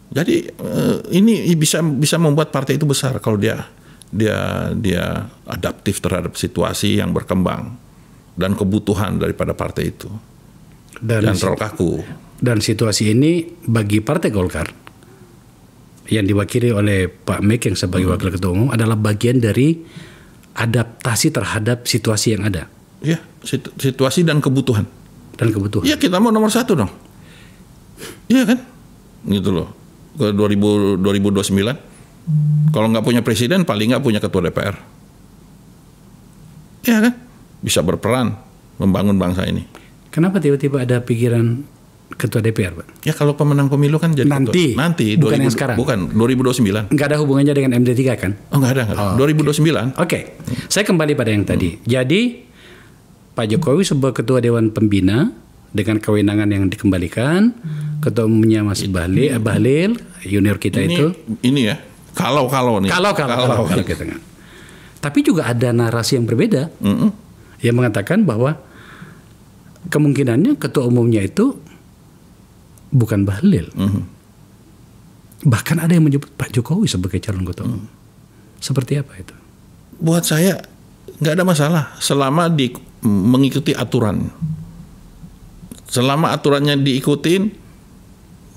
Jadi ini bisa membuat partai itu besar kalau dia adaptif terhadap situasi yang berkembang dan kebutuhan daripada partai itu. Dan terlalu kaku. Dan situasi ini bagi Partai Golkar yang diwakili oleh Pak Mekeng sebagai Wakil Ketua Umum adalah bagian dari adaptasi terhadap situasi yang ada. Ya, situasi dan kebutuhan. Ya kita mau nomor 1 dong. Iya kan? Gitu loh. Ke 2029. Kalau nggak punya presiden, paling nggak punya ketua DPR. Iya kan? Bisa berperan membangun bangsa ini. Kenapa tiba-tiba ada pikiran ketua DPR, Pak? Ya kalau pemenang pemilu kan jadi nanti bukan yang sekarang. Bukan 2029. Nggak ada hubungannya dengan MD3 kan? Oh nggak ada. 2029. Oke. Saya kembali pada yang tadi. Jadi Pak Jokowi sebagai ketua Dewan Pembina dengan kewenangan yang dikembalikan, ketua umumnya masih Bahlil, junior kita ini, itu. Ini ya, Kalau nih. Kalau gitu kan. Tapi juga ada narasi yang berbeda yang mengatakan bahwa kemungkinannya ketua umumnya itu bukan Bahlil. Bahkan ada yang menyebut Pak Jokowi sebagai calon ketua umum. Seperti apa itu? Buat saya nggak ada masalah selama mengikuti aturan. Selama aturannya diikutin,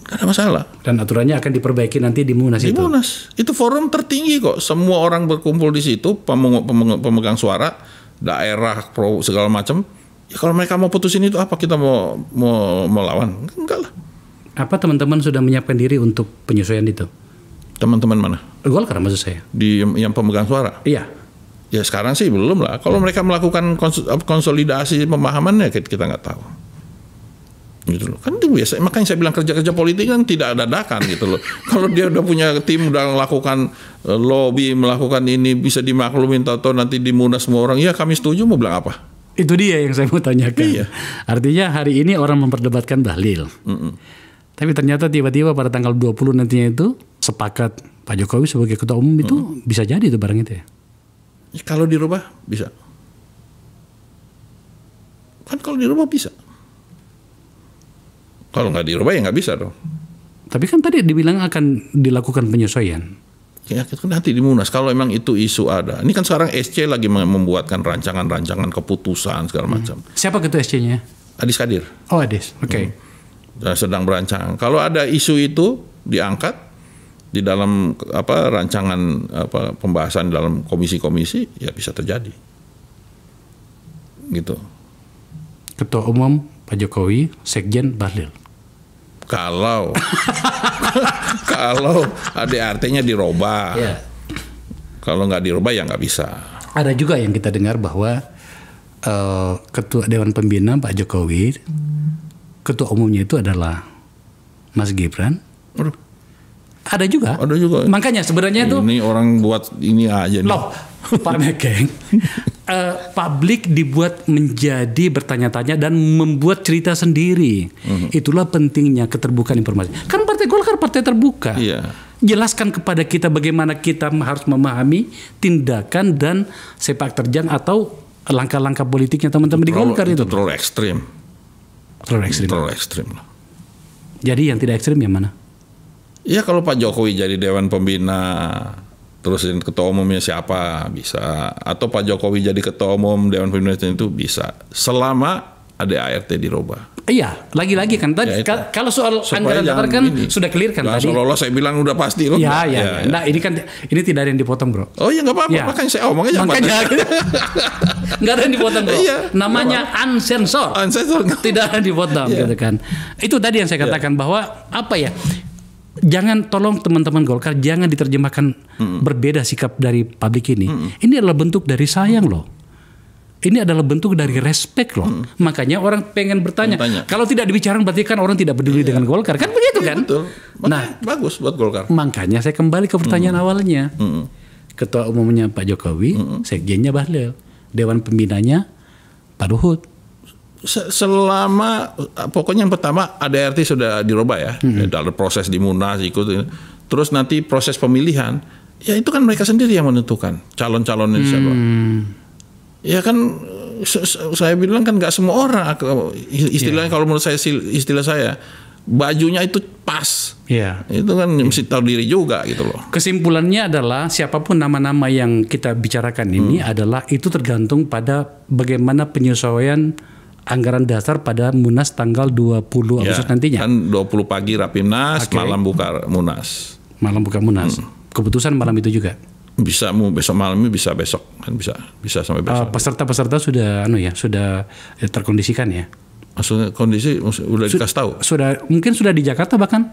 nggak ada masalah. Dan aturannya akan diperbaiki nanti di Munas itu. Di Munas itu forum tertinggi kok. Semua orang berkumpul di situ, pemegang suara, daerah, pro segala macam. Ya kalau mereka mau putusin itu apa kita mau lawan? Enggak lah. Apa teman-teman sudah menyiapkan diri untuk penyesuaian itu? Teman-teman mana? Golkar maksud saya. Di yang pemegang suara? Iya. Ya sekarang sih belum lah. Kalau mereka melakukan konsolidasi pemahamannya kita nggak tahu. Gitu loh. Kan itu biasa. Makanya saya bilang kerja-kerja politik kan tidak dadakan gitu loh. Kalau dia udah punya tim, udah melakukan lobby, melakukan ini bisa dimaklumin, tahu-tahu nanti di Munas semua orang, ya kami setuju, mau bilang apa? Itu dia yang saya mau tanyakan. Iya. Artinya hari ini orang memperdebatkan Bahlil. Tapi ternyata tiba-tiba pada tanggal 20 nantinya itu sepakat Pak Jokowi sebagai ketua umum itu bisa jadi itu barang itu ya? Kalau dirubah bisa. Kan kalau dirubah bisa. Kalau nggak dirubah ya nggak bisa dong. Tapi kan tadi dibilang akan dilakukan penyesuaian. Ya itu nanti di Munas. Kalau emang itu isu ada. Ini kan sekarang SC lagi membuatkan rancangan-rancangan keputusan segala macam. Siapa ketua SC-nya? Adis Kadir. Oh Adis, oke. Sedang berancang. Kalau ada isu itu diangkat di dalam rancangan pembahasan dalam komisi-komisi, ya bisa terjadi. Gitu. Ketua umum Pak Jokowi, Sekjen Bahlil. Kalau ADRT-nya dirubah. Yeah. Kalau nggak dirubah ya nggak bisa. Ada juga yang kita dengar bahwa Ketua Dewan Pembina Pak Jokowi, ketua umumnya itu adalah Mas Gibran. Aduh. Ada juga. Ada juga. Makanya sebenarnya itu. Ini orang buat ini aja nih. Loh, Pak Mekeng. Publik dibuat menjadi bertanya-tanya dan membuat cerita sendiri. Itulah pentingnya keterbukaan informasi. Kan Partai Golkar partai terbuka. Iya. Jelaskan kepada kita bagaimana kita harus memahami tindakan dan sepak terjang atau langkah-langkah politiknya teman-teman di Golkar itu. Terlalu ekstrim. Terlalu ekstrim lah. Jadi yang tidak ekstrim yang mana? Ya kalau Pak Jokowi jadi Dewan Pembina, terus ketua umumnya siapa bisa, atau Pak Jokowi jadi ketua umum Dewan Pembina itu bisa, selama ada ART dirubah. Iya, lagi-lagi kan tadi ya kalau soal anggaran dasar kan sudah clear kan tadi. Seolah-olah saya bilang udah pasti loh. Ya. Nah ini kan ini tidak ada yang dipotong bro. Oh iya nggak apa-apa, makanya saya omong aja. Makanya nggak ada yang dipotong bro. Iya, namanya unsensor. Tidak ada yang dipotong gitu kan. Itu tadi yang saya katakan bahwa apa ya? Jangan tolong teman-teman Golkar jangan diterjemahkan berbeda sikap dari publik ini. Ini adalah bentuk dari sayang loh. Ini adalah bentuk dari respect loh. Makanya orang pengen bertanya. Kalau tidak dibicarakan berarti kan orang tidak peduli dengan Golkar. Kan begitu kan? Betul. Nah, bagus buat Golkar. Makanya saya kembali ke pertanyaan awalnya. Ketua umumnya Pak Jokowi, sekjennya Bahlil, Dewan Pembinanya Pak Luhut. Selama pokoknya yang pertama ADRT sudah dirubah ya. Dalam proses di Munas ikut. Terus nanti proses pemilihan, ya itu kan mereka sendiri yang menentukan calon-calonnya siapa. Ya kan saya bilang kan nggak semua orang istilahnya kalau menurut saya istilah saya bajunya itu pas. Iya. Itu kan mesti tahu diri juga gitu loh. Kesimpulannya adalah siapapun nama-nama yang kita bicarakan ini adalah itu tergantung pada bagaimana penyesuaian anggaran dasar pada Munas tanggal 20 Agustus nantinya. Kan 20 pagi Rapimnas, malam buka Munas. Malam buka Munas. Keputusan malam itu juga. Bisa besok malam ini bisa besok kan bisa sampai besok. Peserta-peserta sudah sudah terkondisikan ya. Maksudnya kondisi udah dikasih tahu. Mungkin sudah di Jakarta bahkan.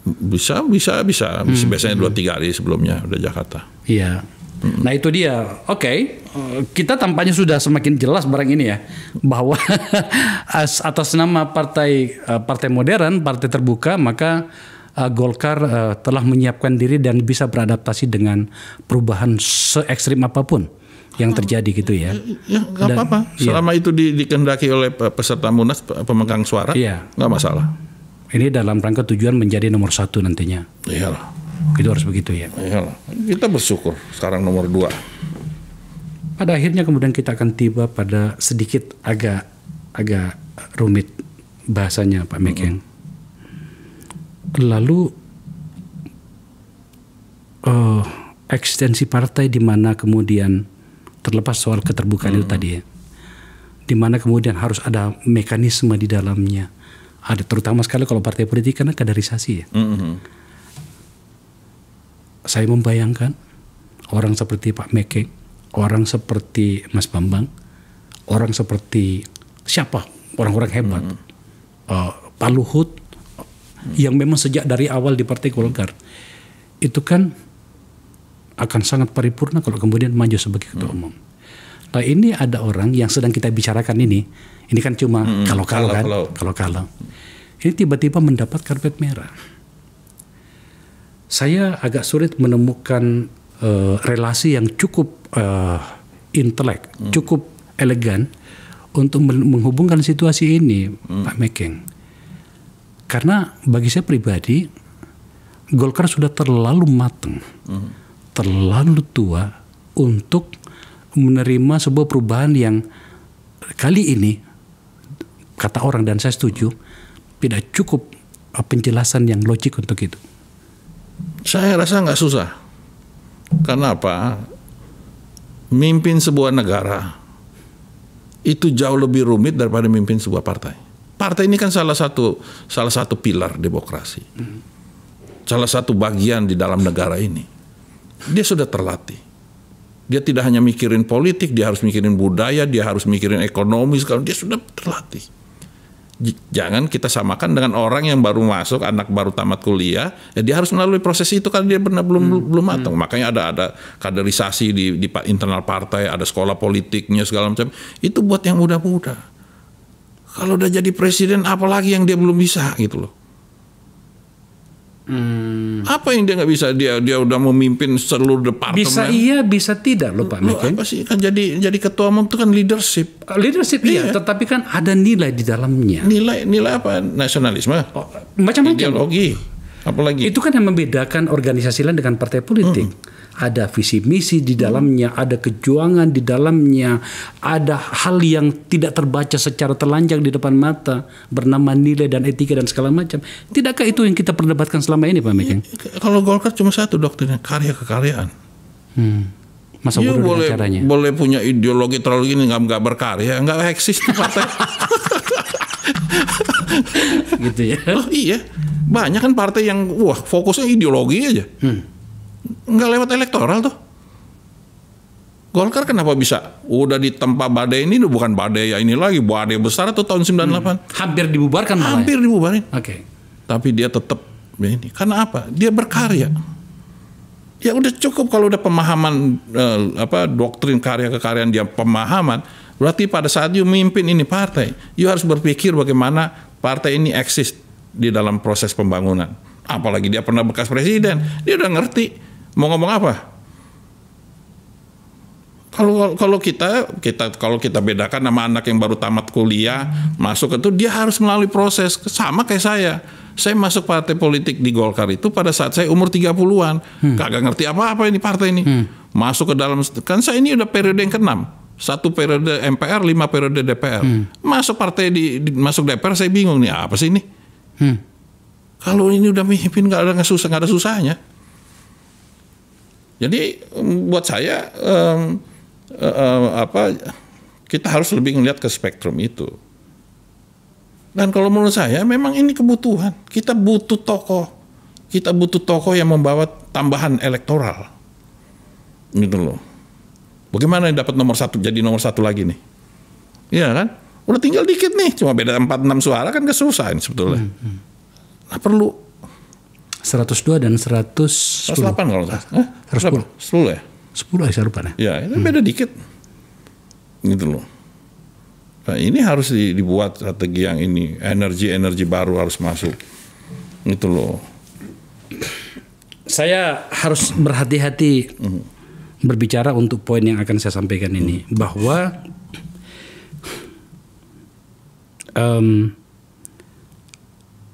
Bisa. Biasanya 2-3 hari sebelumnya udah Jakarta. Iya. Nah itu dia. Oke. Kita tampaknya sudah semakin jelas barang ini ya bahwa atas nama partai modern, partai terbuka, maka Golkar telah menyiapkan diri dan bisa beradaptasi dengan perubahan se-ekstrim apapun yang terjadi gitu ya. Ya nggak apa-apa. Selama itu dikehendaki oleh peserta Munas, pemegang suara, nggak masalah. Ini dalam rangka tujuan menjadi nomor 1 nantinya. Iyalah. Itu harus begitu ya. Iyalah. Kita bersyukur sekarang nomor 2. Pada akhirnya kemudian kita akan tiba pada sedikit agak rumit bahasanya Pak Mekeng. Lalu ekstensi partai di mana kemudian terlepas soal keterbukaan itu tadi ya, di mana kemudian harus ada mekanisme di dalamnya. Ada terutama sekali kalau partai politik karena kaderisasi ya. Saya membayangkan orang seperti Pak Mekeng, orang seperti Mas Bambang, orang seperti siapa orang-orang hebat, Pak Luhut, yang memang sejak dari awal di Partai Golkar itu kan akan sangat paripurna kalau kemudian maju sebagai ketua umum. Nah ini ada orang yang sedang kita bicarakan ini kan cuma kalau ini tiba-tiba mendapat karpet merah. Saya agak sulit menemukan relasi yang cukup intelek, cukup elegan untuk menghubungkan situasi ini, Pak Mekeng. Karena bagi saya pribadi, Golkar sudah terlalu matang, terlalu tua untuk menerima sebuah perubahan yang kali ini, kata orang dan saya setuju, tidak cukup penjelasan yang logik untuk itu. Saya rasa nggak susah. Karena apa? Mimpin sebuah negara itu jauh lebih rumit daripada mimpin sebuah partai. Partai ini kan salah satu pilar demokrasi. Salah satu bagian di dalam negara ini. Dia sudah terlatih. Dia tidak hanya mikirin politik, dia harus mikirin budaya, dia harus mikirin ekonomi, sekarang dia sudah terlatih. Jangan kita samakan dengan orang yang baru masuk, anak baru tamat kuliah, ya dia harus melalui proses itu karena dia belum matang. Makanya ada kaderisasi di internal partai, ada sekolah politiknya segala macam. Itu buat yang muda-muda. Kalau udah jadi presiden, apalagi yang dia belum bisa gitu loh. Apa yang dia nggak bisa? Dia udah memimpin seluruh departemen. Bisa iya, bisa tidak loh Pak Mekeng. Apa sih kan jadi ketua umum itu kan leadership. Leadership iya, tetapi kan ada nilai di dalamnya. Nilai apa? Nasionalisme. Macam-macam. Ideologi. Apalagi? Itu kan yang membedakan organisasi lain dengan partai politik. Ada visi misi di dalamnya, ada kejuangan di dalamnya, ada hal yang tidak terbaca secara telanjang di depan mata bernama nilai dan etika dan segala macam. Tidakkah itu yang kita perdebatkan selama ini Pak Mekeng? Kalau Golkar cuma satu doktrinnya, karya kekaryaan. Masa ya, caranya? Boleh punya ideologi terlalu gini nggak berkarya, nggak eksis di partai. Gitu ya? Oh iya, banyak kan partai yang fokusnya ideologi aja. Nggak lewat elektoral tuh. Golkar kenapa bisa? Udah ditempa badai ini, bukan badai ya ini lagi, badai besar tuh tahun 98. Hampir dibubarkan malah. Hampir dibubarin. Oke. Tapi dia tetap ini. Karena apa? Dia berkarya. Ya udah cukup kalau udah pemahaman doktrin karya kekaryaan dia pemahaman, berarti pada saat you memimpin ini partai, you harus berpikir bagaimana partai ini eksis di dalam proses pembangunan. Apalagi dia pernah bekas presiden, dia udah ngerti mau ngomong apa. Kalau kita bedakan sama anak yang baru tamat kuliah masuk itu, dia harus melalui proses sama kayak saya. Saya masuk partai politik di Golkar itu pada saat saya umur 30-an. Kagak ngerti apa-apa ini partai ini. Masuk ke dalam, kan saya ini udah periode yang ke-6. 1 periode MPR, 5 periode DPR. Masuk partai masuk DPR saya bingung nih, apa sih ini? Kalau ini udah mimpin nggak ada susahnya. Jadi buat saya kita harus lebih ngelihat ke spektrum itu. Dan kalau menurut saya memang ini kebutuhan. Kita butuh tokoh yang membawa tambahan elektoral. Gitu loh. Bagaimana dapat nomor 1 jadi nomor 1 lagi nih? Iya kan? Udah tinggal dikit nih, cuma beda 4-6 suara kan kesusahan sebetulnya. Nah perlu 102 dan 110. 108 kalau nggak salah. 10 ya? 10 saya lupa. Ya, itu beda dikit. Gitu loh. Nah, ini harus dibuat strategi yang ini. Energi baru harus masuk. Gitu loh. Saya harus berhati-hati berbicara untuk poin yang akan saya sampaikan ini. Bahwa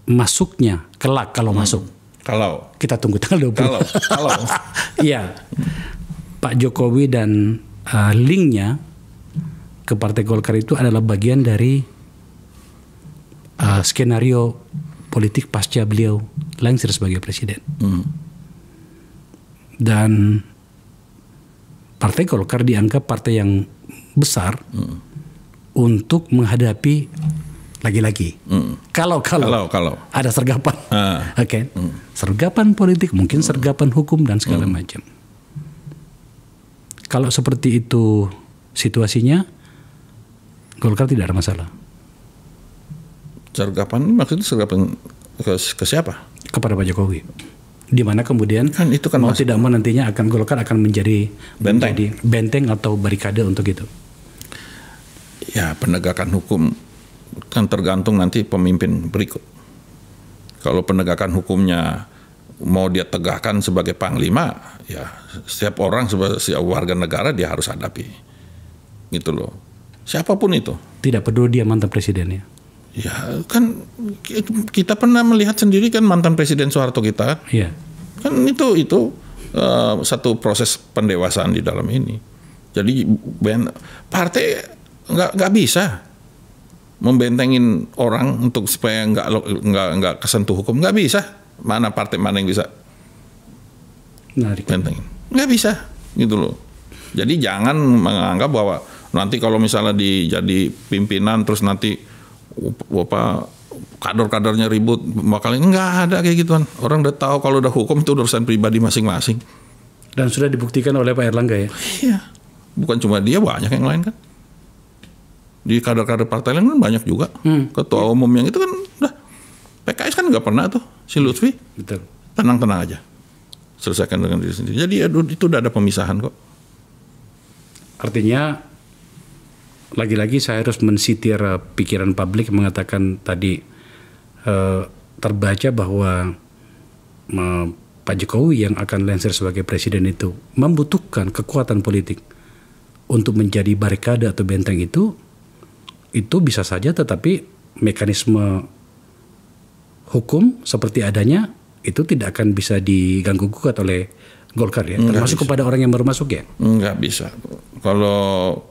masuknya kelak kalau masuk Kalau kita tunggu tanggal 20. Kalau iya, Pak Jokowi dan linknya ke Partai Golkar itu adalah bagian dari skenario politik pasca beliau lengser sebagai presiden. Dan Partai Golkar dianggap partai yang besar untuk menghadapi lagi-lagi. Kalau ada sergapan, sergapan politik, mungkin sergapan hukum dan segala macam. Kalau seperti itu situasinya, Golkar tidak ada masalah. Sergapan maksudnya sergapan ke siapa? Kepada Pak Jokowi. Di mana kemudian kan itu kan mau tidak mau nantinya Golkar akan menjadi benteng atau barikade untuk itu. Ya, penegakan hukum kan tergantung nanti pemimpin berikut. Kalau penegakan hukumnya mau dia tegakkan sebagai panglima, ya setiap orang sebagai warga negara dia harus hadapi. Gitu loh. Siapapun itu. Tidak peduli dia mantan presiden ya. Ya kan kita pernah melihat sendiri kan mantan presiden Soeharto kita. Iya. Kan itu satu proses pendewasaan di dalam ini. Jadi partai nggak bisa membentengin orang untuk supaya nggak kesentuh hukum, nggak bisa. Mana partai mana yang bisa bentengin? Nggak bisa, gitu loh. Jadi jangan menganggap bahwa nanti kalau misalnya jadi pimpinan terus nanti kader-kadernya ribut bakal nggak ada kayak gituan. Orang udah tahu kalau udah hukum itu urusan pribadi masing-masing. Dan sudah dibuktikan oleh Pak Erlangga ya. Iya, bukan cuma dia, banyak yang lain kan. Di kader-kader partai lain kan banyak juga. Ketua umum yang itu kan udah PKS kan nggak pernah tuh si Lutfi. Betul. Tenang-tenang aja, selesaikan dengan diri sendiri. Jadi itu udah ada pemisahan kok. Artinya lagi-lagi saya harus mensitir pikiran publik mengatakan tadi terbaca bahwa Pak Jokowi yang akan lengser sebagai presiden itu membutuhkan kekuatan politik untuk menjadi barikade atau benteng itu bisa saja, tetapi mekanisme hukum seperti adanya itu tidak akan bisa diganggu gugat oleh Golkar ya, termasuk kepada orang yang baru masuk ya? Nggak bisa. Kalau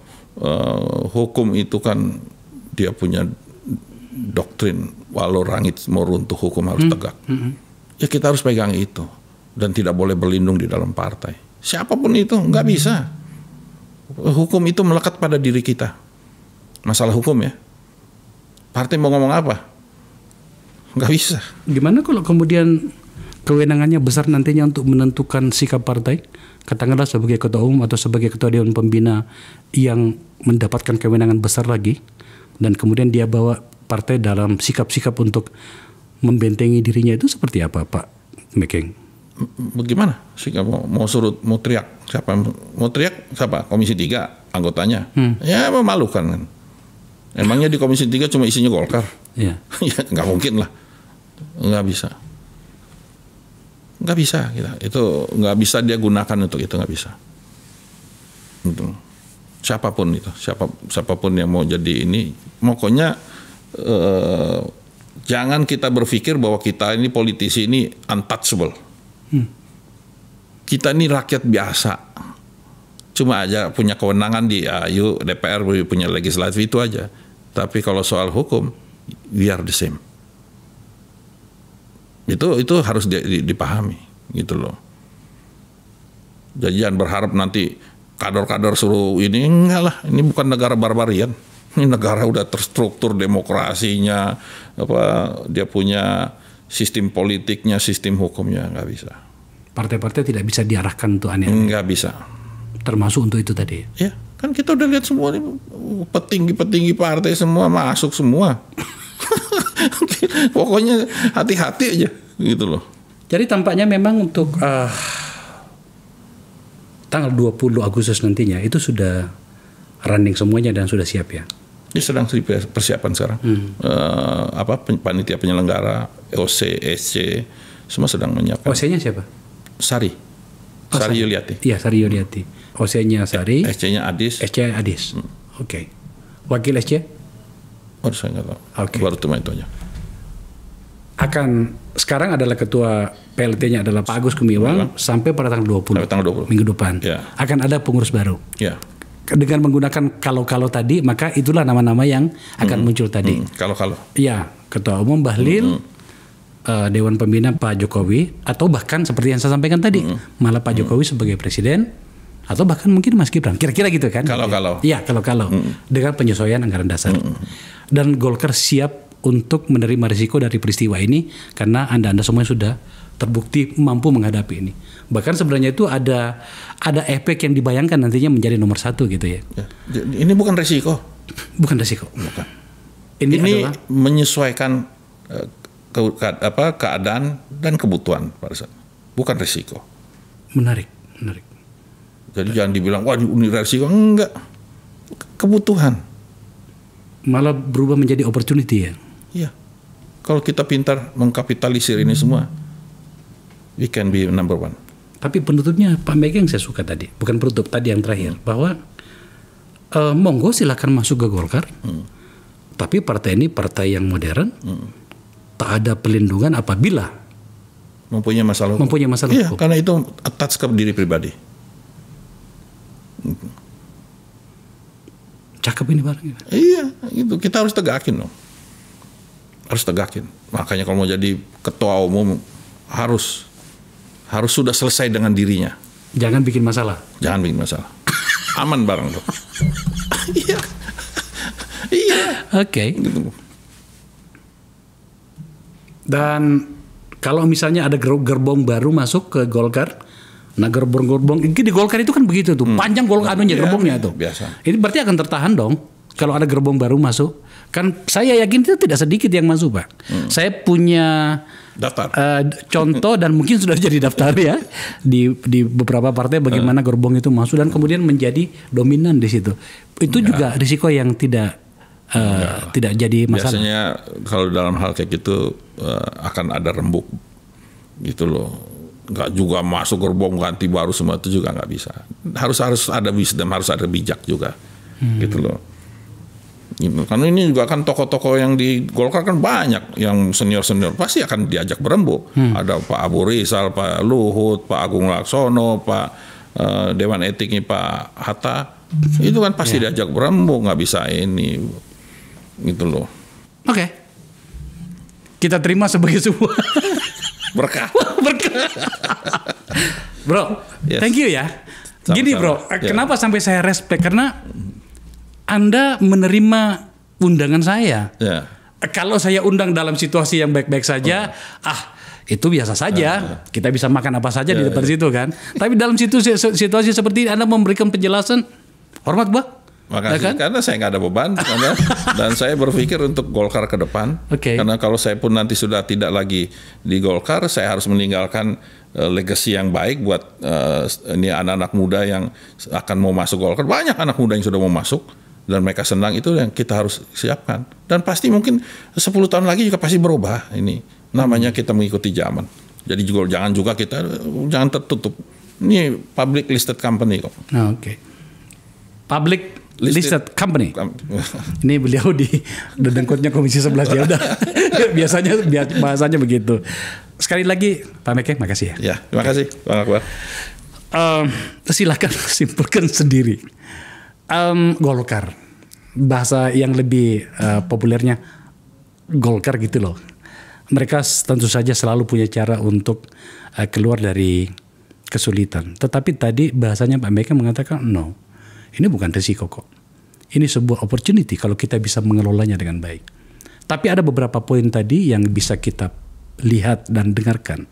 hukum itu kan dia punya doktrin, walau langit mau runtuh hukum harus tegak. Ya kita harus pegang itu dan tidak boleh berlindung di dalam partai. Siapapun itu nggak bisa. Hukum itu melekat pada diri kita. Masalah hukum ya. Partai mau ngomong apa? Nggak bisa. Gimana kalau kemudian kewenangannya besar nantinya untuk menentukan sikap partai? Katakanlah sebagai ketua umum atau sebagai ketua dewan pembina yang mendapatkan kewenangan besar lagi, dan kemudian dia bawa partai dalam sikap-sikap untuk membentengi dirinya, itu seperti apa Pak Mekeng? Bagaimana? Mau surut, mau teriak siapa? Mau teriak siapa? Komisi 3 anggotanya. Ya memalukan kan. Emangnya di Komisi 3 cuma isinya Golkar? Ya. Ya nggak mungkin lah. Nggak bisa. Nggak bisa kita. Itu nggak bisa dia gunakan untuk itu, nggak bisa. Itu. Siapapun itu, siapapun yang mau jadi ini, pokoknya jangan kita berpikir bahwa kita ini politisi ini untouchable. Kita ini rakyat biasa. Cuma aja punya kewenangan di DPR, punya legislatif itu aja. Tapi kalau soal hukum, we are the same. Itu harus dipahami, gitu loh. Jadi jangan berharap nanti kador-kador suruh ini, enggak lah. Ini bukan negara barbarian. Ini negara udah terstruktur demokrasinya, dia punya sistem politiknya, sistem hukumnya, nggak bisa. Partai-partai tidak bisa diarahkan untuk aneh-aneh. Nggak bisa. Termasuk untuk itu tadi. Ya, kan kita udah lihat semua nih, petinggi-petinggi partai semua masuk semua. Pokoknya hati-hati aja, gitu loh. Jadi tampaknya memang untuk tanggal 20 Agustus nantinya itu sudah running semuanya dan sudah siap ya? Ini sedang persiapan sekarang. Panitia penyelenggara, OC, SC, semua sedang menyiapkan. OC-nya siapa? Sari Yuliati. Iya, Sari Yuliati. OC-nya Sari. SC-nya Adis. SC Adis. Oke. Wakil SC? Oh, saya nggak tahu. Okay. Baru cuma itu aja. Akan sekarang adalah ketua PLT-nya adalah Pak Agus Gumiwang sampai pada tanggal 20. Sampai tanggal 20. Minggu depan. Ya. Akan ada pengurus baru. Ya. Dengan menggunakan kalau-kalau tadi, maka itulah nama-nama yang akan muncul tadi. Kalau-kalau. Ya, Ketua Umum Bahlil, Dewan Pembina Pak Jokowi, atau bahkan seperti yang saya sampaikan tadi, malah Pak Jokowi sebagai presiden, atau bahkan mungkin Mas Gibran. Kira-kira gitu kan? Kalau-kalau. Iya, kalau-kalau. Dengan penyesuaian anggaran dasar. Dan Golkar siap untuk menerima risiko dari peristiwa ini karena Anda semua sudah terbukti mampu menghadapi ini. Bahkan sebenarnya itu ada efek yang dibayangkan nantinya menjadi nomor 1 gitu ya. Ini bukan risiko. Bukan risiko. Bukan. Ini adalah menyesuaikan keadaan dan kebutuhan pada saat. Bukan risiko. Menarik. Jadi jangan dibilang wah ini risiko, enggak. Kebutuhan. Malah berubah menjadi opportunity ya. Iya. Kalau kita pintar mengkapitalisir ini semua, we can be number 1. Tapi penutupnya Pak Mega yang saya suka tadi, bukan penutup tadi yang terakhir, bahwa monggo silakan masuk ke Golkar, tapi partai ini partai yang modern, tak ada pelindungan apabila mempunyai masalah hukum. Iya, hukum. karena itu attach ke diri pribadi. Cakep ini barang. Iya, itu kita harus tegakin dong. Harus tegakin. Makanya kalau mau jadi ketua umum harus sudah selesai dengan dirinya. Jangan bikin masalah. Jangan bikin masalah. Aman barang dong. Iya. Iya. Oke. Gitu. Dan kalau misalnya ada gerbong baru masuk ke Golkar, nah gerbong di Golkar itu kan begitu tuh, panjang gerbongnya tuh. Biasa. Ini berarti akan tertahan dong kalau ada gerbong baru masuk. Kan saya yakin itu tidak sedikit yang masuk, Pak. Saya punya daftar contoh dan mungkin sudah jadi daftar ya di beberapa partai bagaimana gerbong itu masuk dan kemudian menjadi dominan di situ. Itu juga risiko yang tidak jadi masalah. Biasanya kalau dalam hal kayak gitu akan ada rembuk gitu loh. Nggak juga masuk gerbong ganti baru semua itu juga nggak bisa. Harus ada wisdom, harus ada bijak juga gitu loh. Gitu. Karena ini juga kan tokoh-tokoh yang di Golkar kan banyak yang senior pasti akan diajak berembuk. Ada Pak Abu Rizal, Pak Luhut, Pak Agung Laksono, Pak Dewan Etiknya Pak Hatta. Itu kan pasti diajak berembuk, nggak bisa ini gitu loh. Oke. Kita terima sebagai sebuah berkah. Bro, yes. Thank you ya. Sama-sama. Gini bro, kenapa sampai saya respect? Karena Anda menerima undangan saya. Ya. Kalau saya undang dalam situasi yang baik-baik saja, itu biasa saja. Kita bisa makan apa saja di depan situ kan. Tapi dalam situasi seperti ini Anda memberikan penjelasan, hormat Bah. Makasih, kan? karena saya nggak ada beban dan saya berpikir untuk Golkar ke depan. Karena kalau saya pun nanti sudah tidak lagi di Golkar, saya harus meninggalkan legacy yang baik buat ini anak-anak muda yang akan mau masuk Golkar. Banyak anak muda yang sudah mau masuk dan mereka senang, itu yang kita harus siapkan. Dan pasti mungkin 10 tahun lagi juga pasti berubah ini. Namanya kita mengikuti zaman. Jadi juga jangan tertutup. Ini public listed company kok. Oke. Public listed company. Ini beliau di dengkotnya Komisi 11 ya udah. Biasanya bahasanya begitu. Sekali lagi Pak Meke, makasih ya. Ya, terima kasih Bang Akbar. Silakan simpulkan sendiri. Golkar, bahasa yang lebih populernya Golkar gitu loh. Mereka tentu saja selalu punya cara untuk keluar dari kesulitan. Tetapi tadi bahasanya Pak Meke mengatakan no. Ini bukan risiko kok. Ini sebuah opportunity kalau kita bisa mengelolanya dengan baik. Tapi ada beberapa poin tadi yang bisa kita lihat dan dengarkan.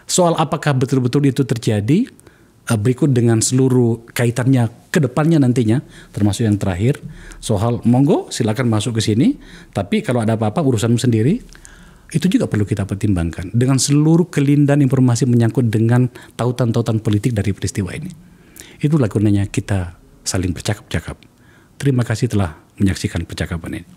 Soal apakah betul-betul itu terjadi, berikut dengan seluruh kaitannya ke depannya nantinya, termasuk yang terakhir, soal monggo silakan masuk ke sini, tapi kalau ada apa-apa urusanmu sendiri, itu juga perlu kita pertimbangkan. Dengan seluruh kelindahan informasi menyangkut dengan tautan-tautan politik dari peristiwa ini. Itulah gunanya kita saling bercakap-cakap. Terima kasih telah menyaksikan percakapan ini.